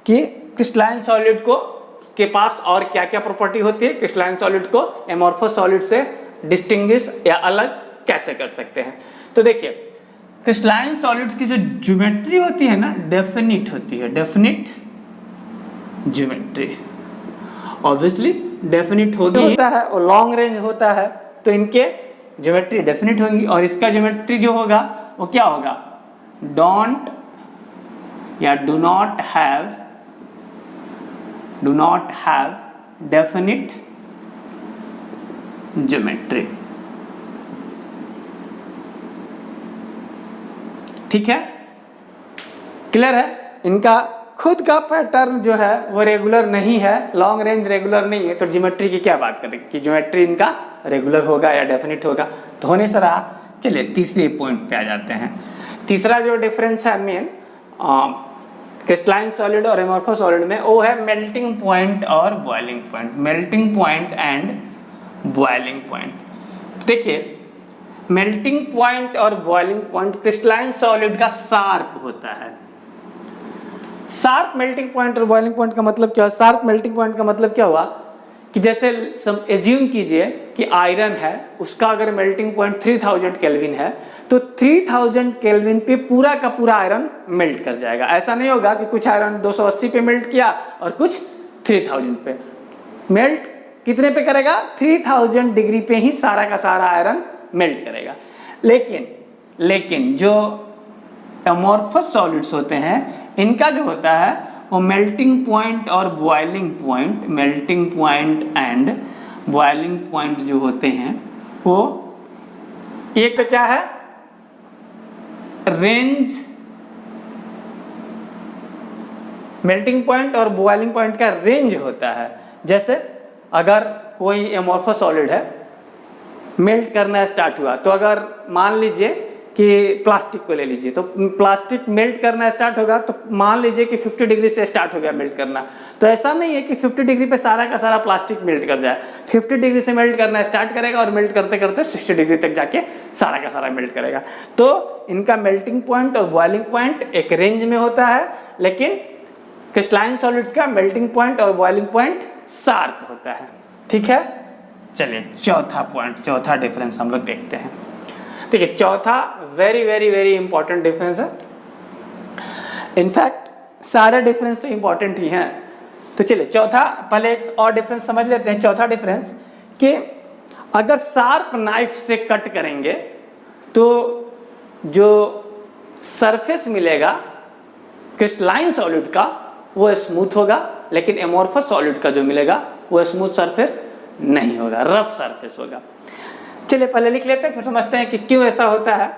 Speaker 2: कि क्रिस्टलाइन सॉलिड को के पास और क्या क्या प्रॉपर्टी होती है, क्रिस्टलाइन सॉलिड को एमोर्फस सॉलिड से डिस्टिंग्विश या अलग कैसे कर सकते हैं। तो देखिए क्रिस्टलाइन सॉलिड्स की जो ज्योमेट्री होती है ना, डेफिनिट होती है, डेफिनिट ज्योमेट्री। ऑब्वियसली डेफिनिट होता है और लॉन्ग रेंज होता है, तो इनके ज्योमेट्री डेफिनिट होंगी। और इसका ज्योमेट्री जो होगा वो क्या होगा, डोंट या do not have definite geometry. ठीक है, क्लियर है। इनका खुद का पैटर्न जो है वो रेगुलर नहीं है, लॉन्ग रेंज रेगुलर नहीं है, तो ज्योमेट्री की क्या बात करें कि ज्योमेट्री इनका रेगुलर होगा या डेफिनिट होगा, तो होने से रहा। चलिए तीसरे पॉइंट पे आ जाते हैं। तीसरा जो डिफरेंस है मेन क्रिस्टलाइन सॉलिड और एमोर्फस सॉलिड में, वो है मेल्टिंग पॉइंट और boiling point. Melting point and boiling point. देखिए मेल्टिंग पॉइंट और बॉइलिंग पॉइंट क्रिस्टलाइन सॉलिड का शार्प होता है। शार्प मेल्टिंग पॉइंट और बॉइलिंग पॉइंट का मतलब क्या है? शार्प मेल्टिंग पॉइंट का मतलब क्या हुआ कि जैसे एज्यूम कीजिए कि आयरन है, उसका अगर मेल्टिंग पॉइंट 3000 केल्विन है, तो 3000 केल्विन पे पूरा का पूरा आयरन मेल्ट कर जाएगा। ऐसा नहीं होगा कि कुछ आयरन 280 पे मेल्ट किया और कुछ 3000 पे। मेल्ट कितने पे करेगा? 3000 डिग्री पे ही सारा का सारा आयरन मेल्ट करेगा। लेकिन जो एमोर्फस सॉलिड्स होते हैं, इनका जो होता है वो मेल्टिंग पॉइंट और boiling point, melting point and boiling point जो होते हैं वो एक पे क्या है, रेंज। मेल्टिंग पॉइंट और बॉइलिंग पॉइंट का रेंज होता है। जैसे अगर कोई एमोर्फस सॉलिड है, मेल्ट करना स्टार्ट हुआ, तो अगर मान लीजिए कि प्लास्टिक को ले लीजिए, तो प्लास्टिक मेल्ट करना स्टार्ट होगा, तो मान लीजिए कि 50 डिग्री से स्टार्ट हो गया मेल्ट करना। तो ऐसा नहीं है कि 50 डिग्री पे सारा का सारा प्लास्टिक मेल्ट कर जाए। 50 डिग्री से मेल्ट करना स्टार्ट करेगा और मेल्ट करते करते 60 डिग्री तक जाके सारा का सारा मेल्ट करेगा। तो इनका मेल्टिंग पॉइंट और बॉइलिंग पॉइंट एक रेंज में होता है, लेकिन क्रिस्टलाइन सॉलिड्स का मेल्टिंग पॉइंट और बॉइलिंग पॉइंट शार्प होता है। ठीक है, चलिए चौथा पॉइंट, चौथा डिफरेंस हम लोग देखते हैं। ठीक है, चौथा very very very important difference है। इनफैक्ट सारे डिफरेंस तो इंपॉर्टेंट ही हैं। तो चलिए चौथा, पहले एक और डिफरेंस समझ लेते हैं। चौथा डिफरेंस कि अगर शार्प नाइफ से कट करेंगे तो जो सरफेस मिलेगा क्रिस्टलाइन सॉलिड का वो स्मूथ होगा, लेकिन एमोर्फस सॉलिड का जो मिलेगा वो स्मूथ सरफेस नहीं होगा, रफ सरफेस होगा। चलिए पहले लिख लेते हैं, फिर समझते हैं कि क्यों ऐसा होता है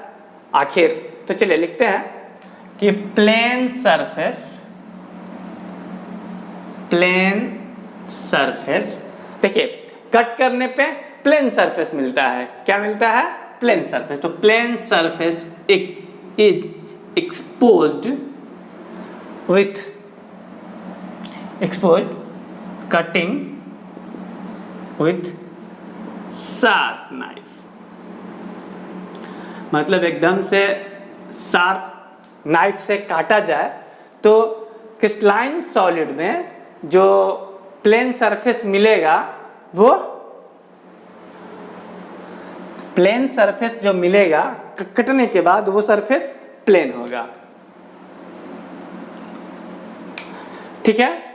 Speaker 2: आखिर। तो चलिए लिखते हैं कि प्लेन सरफेस, देखिए कट करने पे प्लेन सरफेस मिलता है। क्या मिलता है? Plane surface. तो plane surface is exposed cutting with sharp knife, मतलब एकदम से शार्प नाइफ से काटा जाए तो क्रिस्टलाइन सॉलिड में जो प्लेन सरफेस मिलेगा वो प्लेन सरफेस जो मिलेगा कटने के बाद वो सरफेस प्लेन होगा। ठीक है,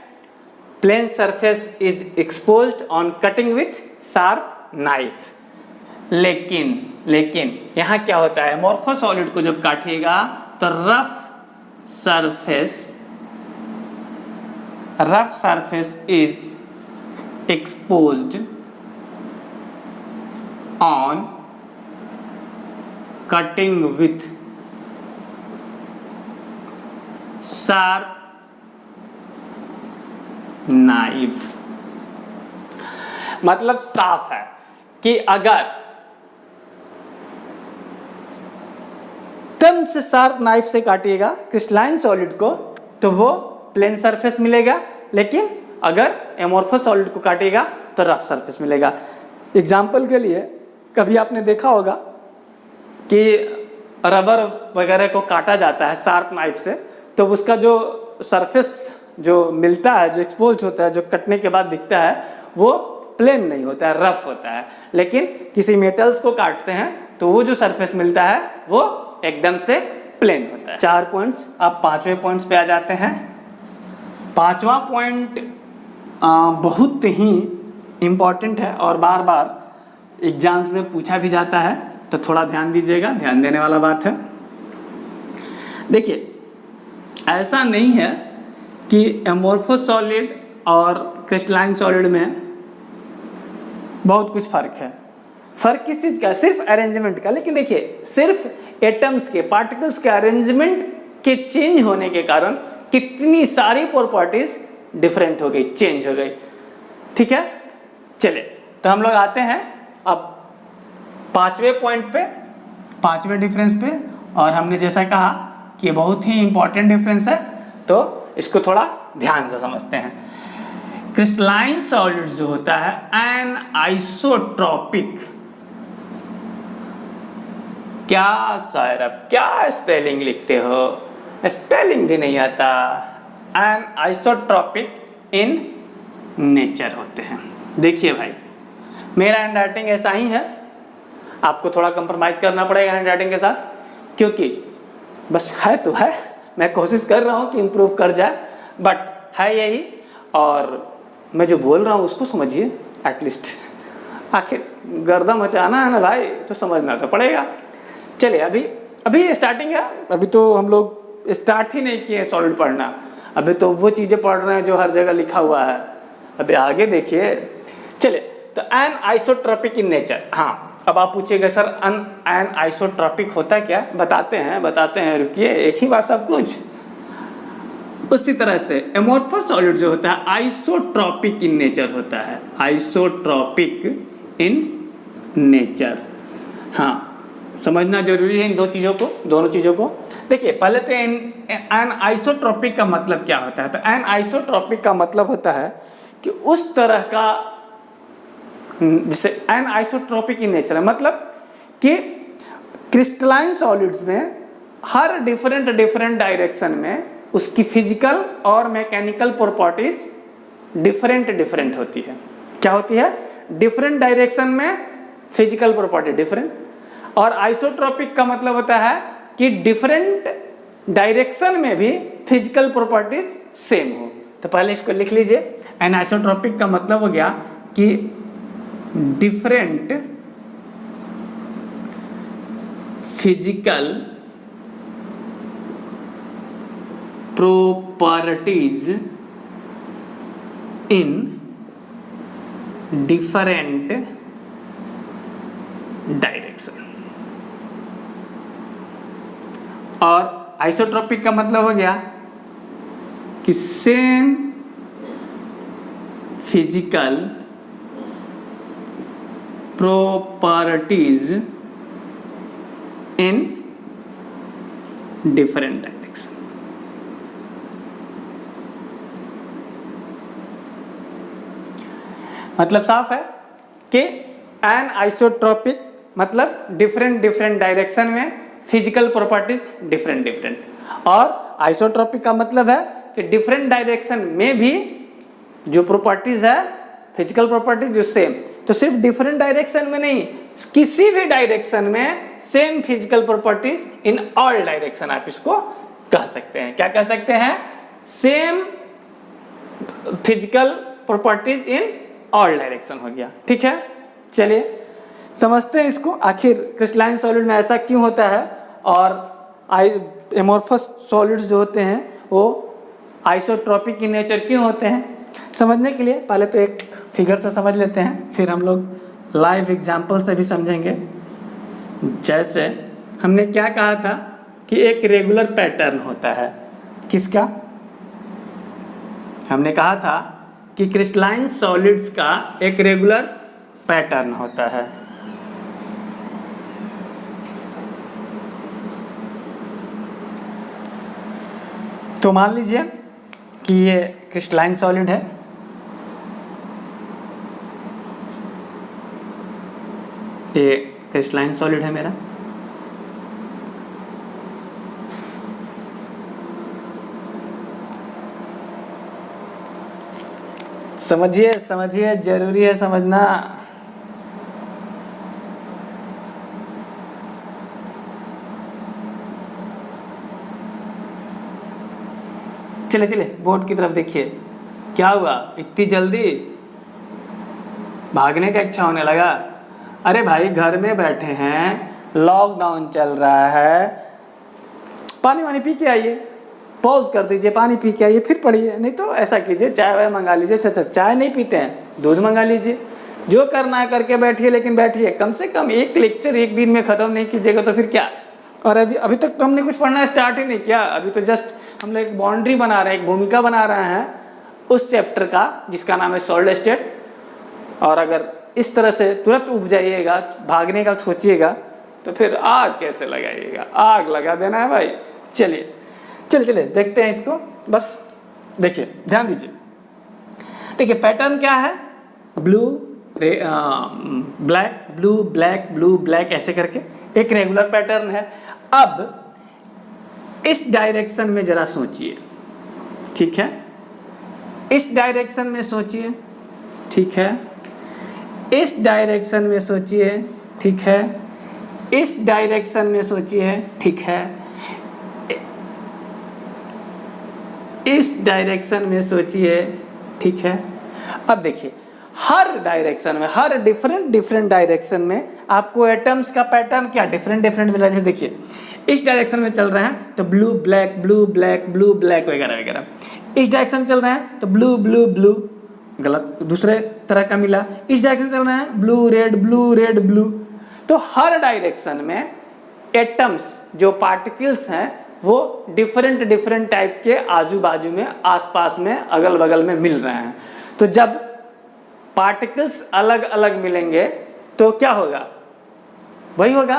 Speaker 2: plane surface is exposed on cutting with sharp knife. लेकिन यहां क्या होता है, एमोर्फस सॉलिड को जब काटिएगा तो rough surface is exposed on cutting with sharp knife. मतलब साफ है कि अगर एकदम से शार्प नाइफ से काटिएगा क्रिस्टलाइन सॉलिड को तो वो प्लेन सरफेस मिलेगा, लेकिन अगर एमोर्फस सॉलिड को काटिएगा तो रफ सरफेस मिलेगा। एग्जाम्पल के लिए कभी आपने देखा होगा कि रबर वगैरह को काटा जाता है शार्प नाइफ से, तो उसका जो सरफेस जो मिलता है, जो एक्सपोज होता है, जो कटने के बाद दिखता है, वो प्लेन नहीं होता है, रफ होता है। लेकिन किसी मेटल्स को काटते हैं तो वो जो सरफेस मिलता है वो एकदम से प्लेन होता है। 4 पॉइंट्स। अब 5वें पॉइंट्स पे आ जाते हैं। 5वां पॉइंट बहुत ही इम्पॉर्टेंट है और बार बार एग्जाम्स में पूछा भी जाता है, तो थोड़ा ध्यान दीजिएगा, ध्यान देने वाला बात है। देखिए ऐसा नहीं है कि एमोर्फस सॉलिड और क्रिस्टलाइन सॉलिड में बहुत कुछ फर्क है। फर्क किस चीज़ का है? सिर्फ अरेंजमेंट का। लेकिन देखिए सिर्फ एटम्स के, पार्टिकल्स के अरेंजमेंट के चेंज होने के कारण कितनी सारी प्रॉपर्टीज डिफरेंट हो गई, चेंज हो गई। ठीक है, चलिए तो हम लोग आते हैं अब 5वें पॉइंट पे, 5वें डिफरेंस पे। और हमने जैसा कहा कि बहुत ही इंपॉर्टेंट डिफरेंस है, तो इसको थोड़ा ध्यान से समझते हैं। क्रिस्टलाइन सॉलिड जो होता है एन आइसोट्रॉपिक, क्या सौरभ क्या स्पेलिंग लिखते हो, स्पेलिंग भी नहीं आता। एन आइसोट्रॉपिक इन नेचर होते हैं। देखिए भाई मेरा हैंड राइटिंग ऐसा ही है, आपको थोड़ा कंप्रोमाइज करना पड़ेगा हैंड राइटिंग के साथ, क्योंकि बस है तो है, मैं कोशिश कर रहा हूँ कि इम्प्रूव कर जाए, बट है यही। और मैं जो बोल रहा हूँ उसको समझिए एटलीस्ट, आखिर गर्दा मचाना है ना भाई, तो समझना तो पड़ेगा। चलिए अभी स्टार्टिंग है, अभी तो हम लोग स्टार्ट ही नहीं किए सॉलिड पढ़ना, अभी तो वो चीज़ें पढ़ रहे हैं जो हर जगह लिखा हुआ है। अभी आगे देखिए। चलिए तो एन आइसोट्रॉपिक इन नेचर। हाँ, अब आप पूछिएगा सर एन आइसोट्रॉपिक होता क्या? बताते हैं, रुकिए, एक ही बार सब कुछ। उसी तरह से एमोर्फस सॉलिड जो होता है आइसोट्रॉपिक इन नेचर होता है, आइसोट्रॉपिक इन नेचर। हाँ, समझना जरूरी है इन दोनों चीज़ों को। देखिए पहले तो एन आइसोट्रॉपिक का मतलब क्या होता है? तो एन आइसोट्रॉपिक का मतलब होता है कि उस तरह का, जैसे एन आइसोट्रॉपिक इन नेचर है, मतलब कि क्रिस्टलाइन सॉलिड्स में हर डिफरेंट डायरेक्शन में उसकी फिजिकल और मैकेनिकल प्रॉपर्टीज डिफरेंट होती है। क्या होती है? डिफरेंट डायरेक्शन में फिजिकल प्रॉपर्टी डिफरेंट, और आइसोट्रॉपिक का मतलब होता है कि डिफरेंट डायरेक्शन में भी फिजिकल प्रॉपर्टीज सेम हो। तो पहले इसको लिख लीजिए। एन आइसोट्रॉपिक का मतलब हो गया कि different physical properties in different direction। और आइसोट्रोपिक का मतलब हो गया कि same physical properties in different direction. मतलब साफ है कि एन आइसोट्रोपिक मतलब डिफरेंट डिफरेंट डायरेक्शन में फिजिकल प्रॉपर्टीज डिफरेंट डिफरेंट, और आइसोट्रोपिक का मतलब है कि डिफरेंट डायरेक्शन में भी जो प्रॉपर्टीज है फिजिकल प्रॉपर्टीज जो सेम, तो सिर्फ डिफरेंट डायरेक्शन में नहीं, किसी भी डायरेक्शन में same physical properties in all direction आप इसको कह सकते हैं। क्या कह सकते हैं? Same physical properties in all direction हो गया। ठीक है, चलिए समझते हैं इसको, आखिर क्रिस्टलाइन सॉलिड में ऐसा क्यों होता है और एमोर्फस सॉलिड्स जो होते हैं वो आइसोट्रोपिक इन नेचर क्यों होते हैं। समझने के लिए पहले तो एक फिगर से समझ लेते हैं, फिर हम लोग लाइव एग्जांपल से भी समझेंगे। जैसे हमने क्या कहा था कि एक रेगुलर पैटर्न होता है, किसका? हमने कहा था कि क्रिस्टलाइन सॉलिड्स का एक रेगुलर पैटर्न होता है। तो मान लीजिए कि ये क्रिस्टलाइन सॉलिड है, ये क्रिस्टलाइन सॉलिड है मेरा, समझिए समझिए, जरूरी है समझना। चले चले बोर्ड की तरफ देखिए, क्या हुआ? इतनी जल्दी भागने का इच्छा होने लगा? अरे भाई घर में बैठे हैं, लॉकडाउन चल रहा है, पानी वानी पी के आइए, पॉज कर दीजिए, पानी पी के आइए फिर पढ़िए, नहीं तो ऐसा कीजिए चाय वाय मंगा लीजिए। अच्छा चाय नहीं पीते हैं, दूध मंगा लीजिए, जो करना है करके बैठिए, लेकिन बैठिए कम से कम एक लेक्चर एक दिन में ख़त्म नहीं कीजिएगा तो फिर क्या। और अभी तक तो हमने कुछ पढ़ना स्टार्ट ही नहीं किया, अभी तो जस्ट हम लोग एक बाउंड्री बना रहे हैं, एक भूमिका बना रहे हैं उस चैप्टर का जिसका नाम है सॉलिड स्टेट। और अगर इस तरह से तुरंत उब जाइएगा, भागने का सोचिएगा, तो फिर आग कैसे लगाइएगा? आग लगा देना है भाई। चलिए चलिए देखते हैं इसको, बस देखिए ध्यान दीजिए। देखिए पैटर्न क्या है, blue black blue black blue black ऐसे करके एक रेगुलर पैटर्न है। अब इस डायरेक्शन में जरा सोचिए, ठीक है, इस डायरेक्शन में सोचिए, ठीक है, इस डायरेक्शन में सोचिए, ठीक है, इस डायरेक्शन में सोचिए, ठीक है, इस डायरेक्शन में सोचिए, ठीक है। अब देखिए हर डायरेक्शन में, हर डिफरेंट डायरेक्शन में आपको एटम्स का पैटर्न क्या डिफरेंट मिल रहा है। देखिए इस डायरेक्शन में चल रहे हैं तो blue black blue black blue black वगैरह वगैरह, इस डायरेक्शन चल रहे हैं तो ब्लू ब्लू ब्लू, गलत दूसरे तरह का मिला, इस डायरेक्शन चल रहे हैं ब्लू रेड ब्लू। तो हर डायरेक्शन में एटम्स जो पार्टिकल्स हैं वो डिफरेंट टाइप के आजू बाजू में, आसपास में, अगल बगल में मिल रहे हैं। तो जब पार्टिकल्स अलग अलग मिलेंगे तो क्या होगा? वही होगा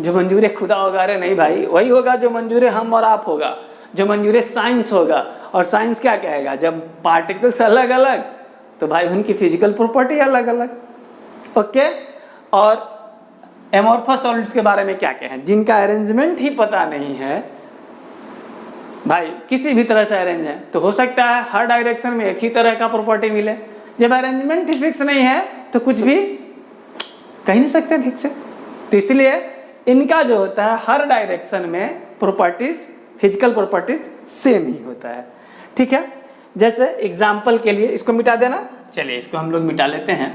Speaker 2: जो मंजूर खुदा होगा। अरे नहीं भाई, वही होगा जो मंजूर हम और आप होगा, जो मंजूर साइंस होगा। और साइंस क्या कहेगा? जब पार्टिकल्स अलग अलग तो भाई उनकी फिजिकल प्रॉपर्टी अलग अलग। ओके, और एमोर्फस सॉलिड्स के बारे में क्या कहें? जिनका अरेंजमेंट ही पता नहीं है भाई, किसी भी तरह से अरेंज है तो हो सकता है हर डायरेक्शन में एक ही तरह का प्रॉपर्टी मिले। जब अरेंजमेंट ही फिक्स नहीं है तो कुछ भी कह नहीं सकते ठीक से। तो इसलिए इनका जो होता है हर डायरेक्शन में प्रॉपर्टीज, फिजिकल प्रॉपर्टीज सेम ही होता है, ठीक है। जैसे एग्जाम्पल के लिए इसको मिटा देना, चलिए इसको हम लोग मिटा लेते हैं।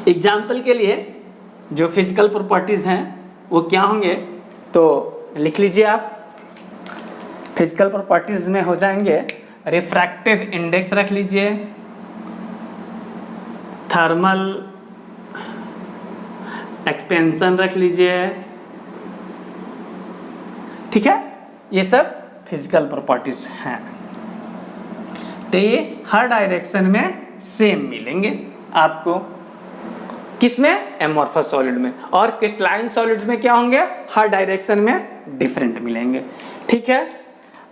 Speaker 2: एग्जाम्पल के लिए जो फिजिकल प्रॉपर्टीज हैं वो क्या होंगे, तो लिख लीजिए आप। फिजिकल प्रॉपर्टीज में हो जाएंगे, रिफ्रैक्टिव इंडेक्स रख लीजिए, थर्मल एक्सपेंशन रख लीजिए, ठीक है, ये सब फिजिकल प्रॉपर्टीज हैं। तो ये हर डायरेक्शन में सेम मिलेंगे आपको, किसमें, एमॉर्फस सॉलिड में। और क्रिस्टलाइन सॉलिड्स में क्या होंगे, हर डायरेक्शन में डिफरेंट मिलेंगे, ठीक है।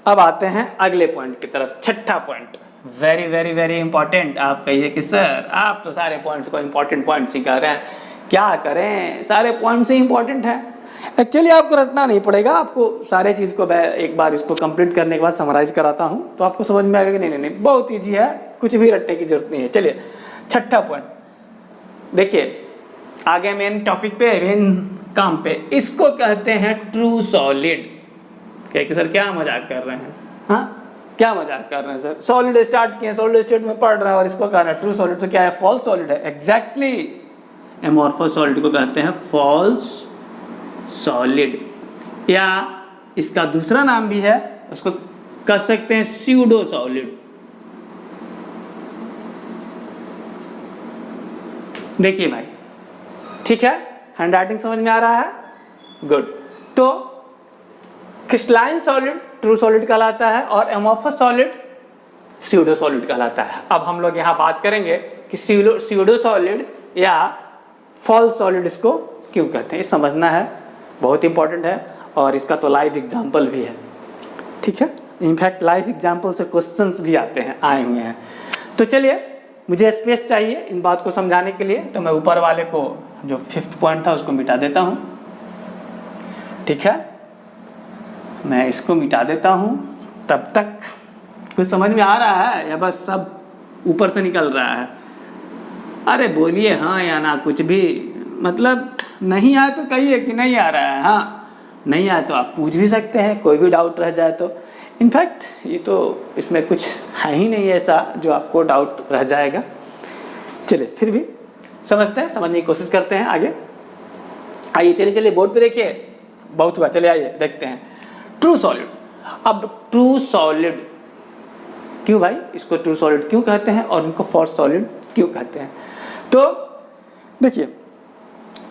Speaker 2: अब आते हैं अगले पॉइंट की तरफ, छठा point, very very very important. आप कहिए कि सर आप तो सारे पॉइंट्स को इंपॉर्टेंट पॉइंट्स ही कह रहे हैं, क्या करें, सारे पॉइंट्स ही इंपॉर्टेंट हैं। एक्चुअली आपको रटना नहीं पड़ेगा, आपको सारे चीज़ को मैं एक बार इसको कंप्लीट करने के बाद समराइज कराता हूँ, तो आपको समझ में आएगा कि नहीं नहीं नहीं बहुत ईजी है, कुछ भी रटने की जरूरत नहीं है। चलिए छठा पॉइंट देखिए, आगे मेन टॉपिक पे, मेन काम पे, इसको कहते हैं ट्रू सॉलिड। क्या सर क्या मजाक कर रहे हैं, हाँ क्या मजाक कर रहे हैं सर, सॉलिड स्टार्ट किए, सॉलिड स्टेट में पढ़ रहा है और इसको कहना है ट्रू सॉलिड, तो क्या है, फॉल्स सॉलिड है। एग्जैक्टली, एमॉर्फस सॉलिड को कहते हैं फॉल्स सॉलिड, या इसका दूसरा नाम भी है, उसको कह सकते हैं स्यूडो सॉलिड। देखिए भाई, ठीक है, हैंडराइटिंग समझ में आ रहा है, गुड। तो क्रिस्टलाइन सॉलिड ट्रू सॉलिड कहलाता है और एमॉर्फस सॉलिड स्यूडो सॉलिड कहलाता है। अब हम लोग यहाँ बात करेंगे कि स्यूडो सॉलिड या फॉल्स सॉलिड इसको क्यों कहते हैं, ये समझना है, बहुत इंपॉर्टेंट है, और इसका तो लाइव एग्जाम्पल भी है, ठीक है। इनफैक्ट लाइव एग्जाम्पल से क्वेश्चंस भी आते हैं, आए हुए हैं। तो चलिए, मुझे स्पेस चाहिए इन बात को समझाने के लिए, तो मैं ऊपर वाले को जो 5th पॉइंट था उसको मिटा देता हूँ, ठीक है, मैं इसको मिटा देता हूँ। तब तक कुछ समझ में आ रहा है या बस सब ऊपर से निकल रहा है? अरे बोलिए हाँ या ना, कुछ भी, मतलब नहीं आया तो कहिए कि नहीं आ रहा है, हाँ नहीं आया तो आप पूछ भी सकते हैं, कोई भी डाउट रह जाए तो। इनफैक्ट ये तो इसमें कुछ है ही नहीं ऐसा जो आपको डाउट रह जाएगा। चलिए फिर भी समझते हैं, समझने की कोशिश करते हैं आगे। आइए चलिए बोर्ड पे देखिए, बहुत हुआ, चलिए आइए देखते हैं ट्रू सॉलिड। अब ट्रू सॉलिड क्यों भाई, इसको ट्रू सॉलिड क्यों कहते हैं और इनको फॉल्स सॉलिड क्यों कहते हैं? तो देखिए,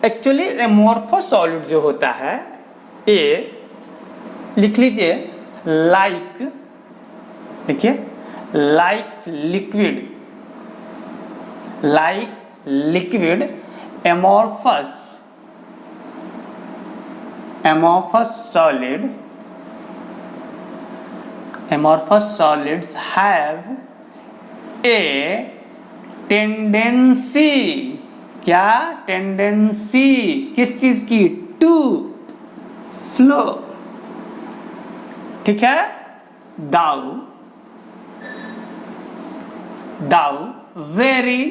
Speaker 2: एक्चुअली एमॉर्फस सॉलिड जो होता है, ये लिख लीजिए लाइक, देखिए like liquid amorphous solids have a tendency, क्या टेंडेंसी, किस चीज की, टू फ्लो, ठीक है, दाउ वेरी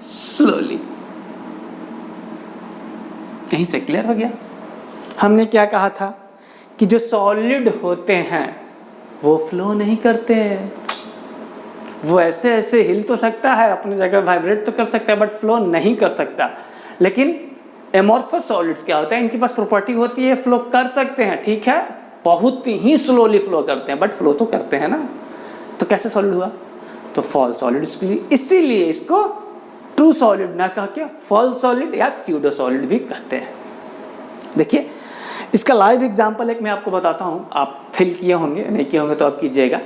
Speaker 2: स्लोली। यहीं से क्लियर हो गया। हमने क्या कहा था कि जो सॉलिड होते हैं वो फ्लो नहीं करते, वो ऐसे ऐसे हिल तो सकता है, अपनी जगह वाइब्रेट तो कर सकता है, बट फ्लो नहीं कर सकता। लेकिन एमॉर्फस सॉलिड्स क्या होता है, इनके पास प्रॉपर्टी होती है फ्लो कर सकते हैं, ठीक है, बहुत ही स्लोली फ्लो करते हैं, बट फ्लो तो करते हैं ना। तो कैसे सॉलिड हुआ, तो फॉल्स सॉलिड, इसीलिए इसको ट्रू सॉलिड ना कह के फॉल्स सॉलिड या स्यूडो सॉलिड भी कहते हैं। देखिए इसका लाइव एग्जांपल एक मैं आपको बताता हूँ, आप फिल किए होंगे, नहीं किए होंगे तो आप कीजिएगा।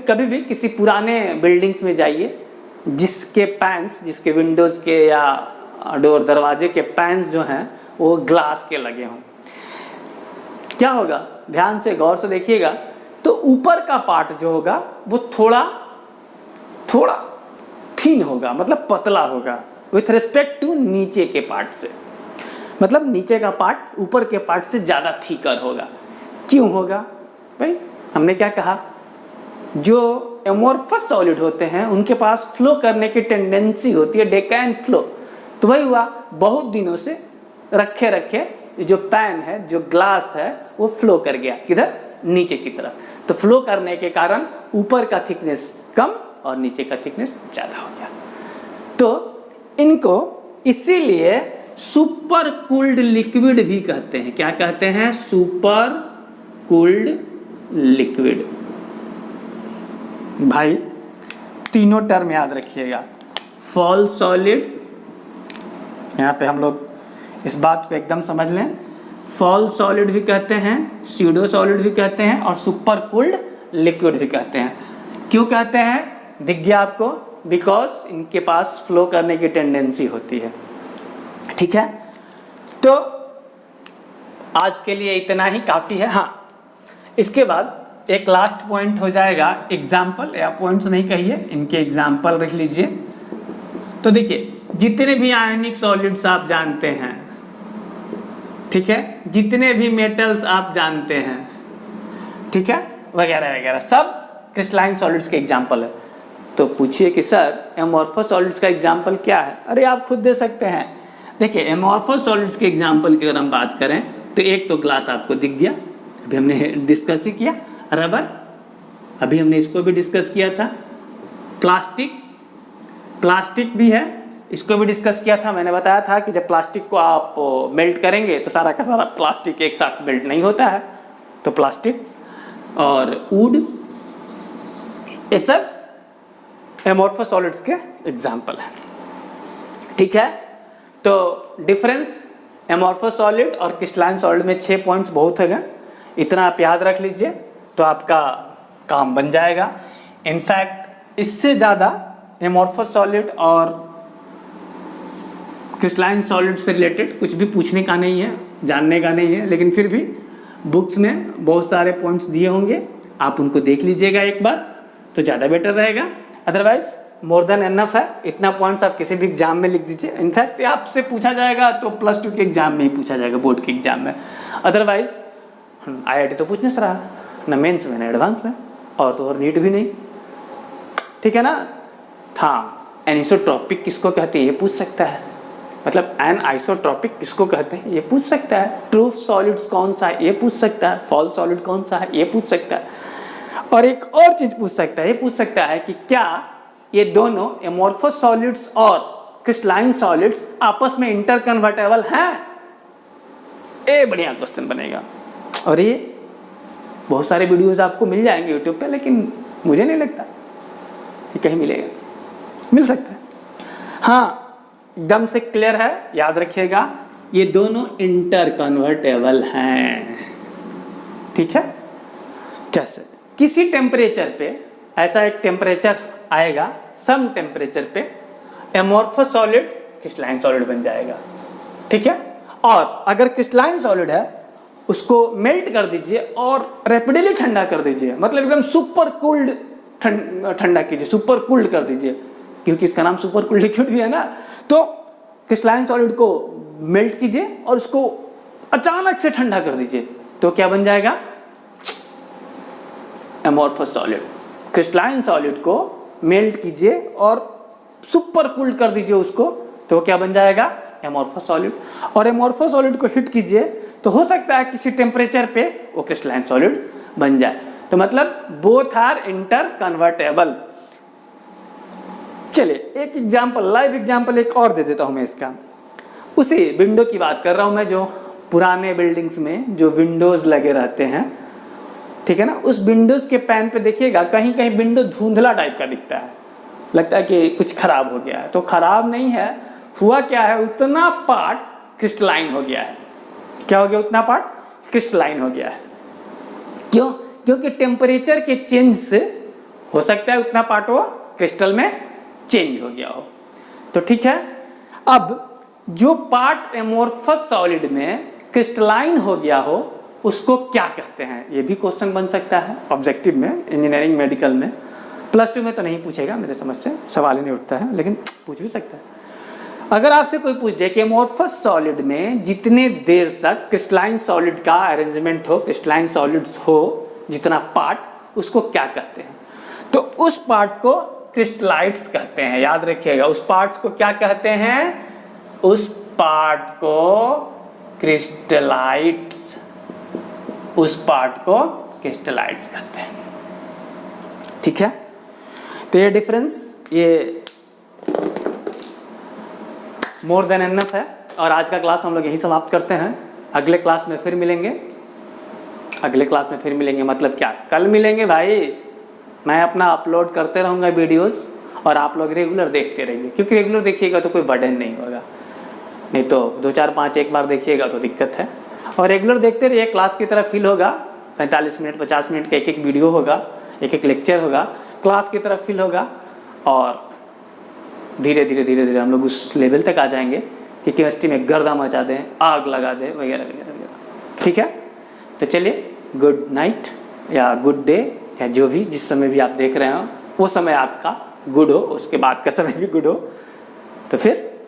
Speaker 2: कभी भी किसी पुराने बिल्डिंग्स में जाइए जिसके पैन्स, जिसके विंडोज़ के या डोर दरवाजे के पैन्स जो हैं वो ग्लास के लगे हों, क्या होगा, ध्यान से गौर से देखिएगा, तो ऊपर का पार्ट जो होगा वो थोड़ा थिन होगा, मतलब पतला होगा विथ रिस्पेक्ट टू नीचे के पार्ट से, मतलब नीचे का पार्ट ऊपर के पार्ट से ज़्यादा थिकर होगा। क्यों होगा भाई, हमने क्या कहा, जो एमॉर्फस सॉलिड होते हैं उनके पास फ्लो करने की टेंडेंसी होती है, दे कैन फ्लो। तो वही हुआ, बहुत दिनों से रखे जो पैन है, जो ग्लास है, वो फ्लो कर गया किधर, नीचे की तरफ। तो फ्लो करने के कारण ऊपर का थिकनेस कम और नीचे का थिकनेस ज़्यादा हो गया। तो इनको इसीलिए सुपर कूल्ड लिक्विड भी कहते हैं। क्या कहते हैं? Super cooled liquid. भाई तीनों टर्म याद रखिएगा, फॉल सॉलिड, यहाँ पे हम लोग इस बात को एकदम समझ लें, फॉल सॉलिड भी कहते हैं, स्यूडो सॉलिड भी कहते हैं, और सुपर कूल्ड लिक्विड भी कहते हैं। क्यों कहते हैं? दिख गया आपको? बिकॉज इनके पास फ्लो करने की टेंडेंसी होती है। ठीक है, तो आज के लिए इतना ही काफ़ी है। हाँ, इसके बाद एक लास्ट पॉइंट हो जाएगा एग्जाम्पल, या पॉइंट्स नहीं कहिए, इनके एग्जाम्पल रख लीजिए। तो देखिए, जितने भी आयनिक सॉलिड्स आप जानते हैं, ठीक है, जितने भी मेटल्स आप जानते हैं, ठीक है, वगैरह वगैरह, सब क्रिस्टलाइन सॉलिड्स के एग्जाम्पल है। तो पूछिए कि सर एमॉर्फस सॉलिड्स का एग्जाम्पल क्या है? अरे आप खुद दे सकते हैं। देखिए, एमॉर्फस सॉलिड्स के एग्जाम्पल की अगर हम बात करें तो एक तो ग्लास आपको दिख गया, अभी हमने डिस्कस ही किया। रबर, अभी हमने इसको भी डिस्कस किया था। प्लास्टिक भी है, इसको भी डिस्कस किया था। मैंने बताया था कि जब प्लास्टिक को आप मेल्ट करेंगे तो सारा का सारा प्लास्टिक एक साथ मेल्ट नहीं होता है, तो प्लास्टिक और वुड, ये सब एमॉर्फस सॉलिड्स के एग्जाम्पल है। ठीक है, तो डिफरेंस एमॉर्फस सॉलिड और क्रिस्टलाइन सॉलिड में 6 पॉइंट्स बहुत है, इतना आप याद रख लीजिए तो आपका काम बन जाएगा। इनफैक्ट इससे ज़्यादा एमॉर्फस सॉलिड और क्रिस्टलाइन सॉलिड से रिलेटेड कुछ भी पूछने का नहीं है, जानने का नहीं है, लेकिन फिर भी बुक्स में बहुत सारे पॉइंट्स दिए होंगे, आप उनको देख लीजिएगा एक बार तो ज़्यादा बेटर रहेगा। अदरवाइज मोर देन एनफ है, इतना पॉइंट्स आप किसी भी एग्जाम में लिख दीजिए। इनफैक्ट आपसे पूछा जाएगा तो +2 के एग्जाम में ही पूछा जाएगा, बोर्ड के एग्जाम में। अदरवाइज IIT तो पूछ नहीं रहा, ना मेंस में ना एडवांस में, और नीट भी नहीं। ठीक है ना? हाँ, एनिसोट्रॉपिक किसको कहते हैं ये पूछ सकता है, मतलब एन आइसोट्रॉपिक किसको कहते हैं ये पूछ सकता है। ट्रू सॉलिड्स कौन सा है ये पूछ सकता है, फॉल सॉलिड कौन सा है ये पूछ सकता है, और एक और चीज पूछ सकता है, ये पूछ सकता है कि क्या ये दोनों एमॉर्फस सॉलिड्स और क्रिस्टलाइन सॉलिड्स आपस में इंटरकन्वर्टेबल हैं। ये बढ़िया क्वेश्चन बनेगा, और ये बहुत सारे वीडियोस आपको मिल जाएंगे यूट्यूब पे, लेकिन मुझे नहीं लगता कि कहीं मिलेगा। मिल सकता है, हाँ, एकदम से क्लियर है, याद रखिएगा, ये दोनों इंटरकन्वर्टेबल हैं। ठीक है? कैसे? किसी टेम्परेचर पे, ऐसा एक टेम्परेचर आएगा, सम टेम्परेचर पे एमॉर्फस सॉलिड क्रिस्टलाइन सॉलिड बन जाएगा। ठीक है? और अगर क्रिस्टलाइन सॉलिड है उसको मेल्ट कर दीजिए और रैपिडली ठंडा कर दीजिए, मतलब एकदम सुपर कूल्ड ठंडा कीजिए, सुपर कूल्ड कर दीजिए, क्योंकि इसका नाम सुपर कूल्ड लिक्विड भी है ना। तो क्रिस्टलाइन सॉलिड को मेल्ट कीजिए और उसको अचानक से ठंडा कर दीजिए, तो क्या बन जाएगा? Amorphous solid. क्रिस्टलाइन सॉलिड को मेल्ट कीजिए और सुपर कूल्ड कर दीजिए उसको, तो क्या बन जाएगा? Amorphous solid. और एमॉर्फस सॉलिड को हीट कीजिए तो हो सकता है किसी टेम्परेचर पे वो क्रिस्टलाइन सॉलिड बन जाए। तो मतलब बोथ आर इंटर कन्वर्टेबल। चलिए एक एग्जाम्पल, लाइव एग्जाम्पल एक और दे देता हूं मैं इसका। उसी विंडो की बात कर रहा हूं मैं, जो पुराने बिल्डिंग्स में जो विंडोज लगे रहते हैं, ठीक है ना, उस विंडोज के पैन पे देखिएगा कहीं कहीं विंडो धुंधला टाइप का दिखता है, लगता है कि कुछ खराब हो गया है। तो खराब नहीं है, हुआ क्या है, उतना पार्ट क्रिस्टलाइन हो गया है। क्या हो गया? उतना पार्ट क्रिस्टलाइन हो गया है। क्यों? क्योंकि टेम्परेचर के चेंज से हो सकता है उतना पार्ट वो क्रिस्टल में चेंज हो गया हो। तो ठीक है, अब जो पार्ट एमॉर्फस सॉलिड में क्रिस्टलाइन हो गया हो उसको क्या कहते हैं? ये भी क्वेश्चन बन सकता है ऑब्जेक्टिव में, इंजीनियरिंग मेडिकल में। +2 में तो नहीं पूछेगा मेरे समझ से, सवाल ही नहीं उठता है, लेकिन पूछ भी सकता है। अगर आपसे कोई पूछ दे कि एमॉर्फस सॉलिड में जितने देर तक क्रिस्टलाइन सॉलिड का अरेंजमेंट हो, क्रिस्टलाइन सॉलिड्स हो जितना पार्ट, उसको क्या कहते हैं? तो उस पार्ट को क्रिस्टलाइट्स कहते हैं। याद रखिएगा, उस पार्ट्स को क्या कहते हैं? उस पार्ट को क्रिस्टलाइट्स, उस पार्ट को क्रिस्टलाइट्स कहते हैं। ठीक है? तो ये डिफरेंस, ये मोर देन एनफ है, और आज का क्लास हम लोग यहीं समाप्त करते हैं। अगले क्लास में फिर मिलेंगे, मतलब क्या, कल मिलेंगे भाई। मैं अपना अपलोड करते रहूँगा वीडियोस और आप लोग रेगुलर देखते रहिए, क्योंकि रेगुलर देखिएगा तो कोई बर्डन नहीं होगा, नहीं तो 2 4 5 एक बार देखिएगा तो दिक्कत है। और रेगुलर देखते रहिए, क्लास की तरह फील होगा। 45 मिनट 50 मिनट का एक वीडियो होगा, एक लेक्चर होगा, क्लास की तरह फील होगा। और धीरे धीरे हम लोग उस लेवल तक आ जाएंगे कि केमिस्ट्री में गर्दा मचा दें, आग लगा दें, वगैरह वगैरह वगैरह। ठीक है, तो चलिए, गुड नाइट या गुड डे, या जो भी जिस समय भी आप देख रहे हो वो समय आपका गुड हो, उसके बाद का समय भी गुड हो। तो फिर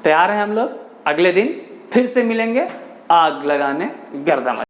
Speaker 2: तैयार हैं हम लोग, अगले दिन फिर से मिलेंगे, आग लगाने, गर्दा मचाने।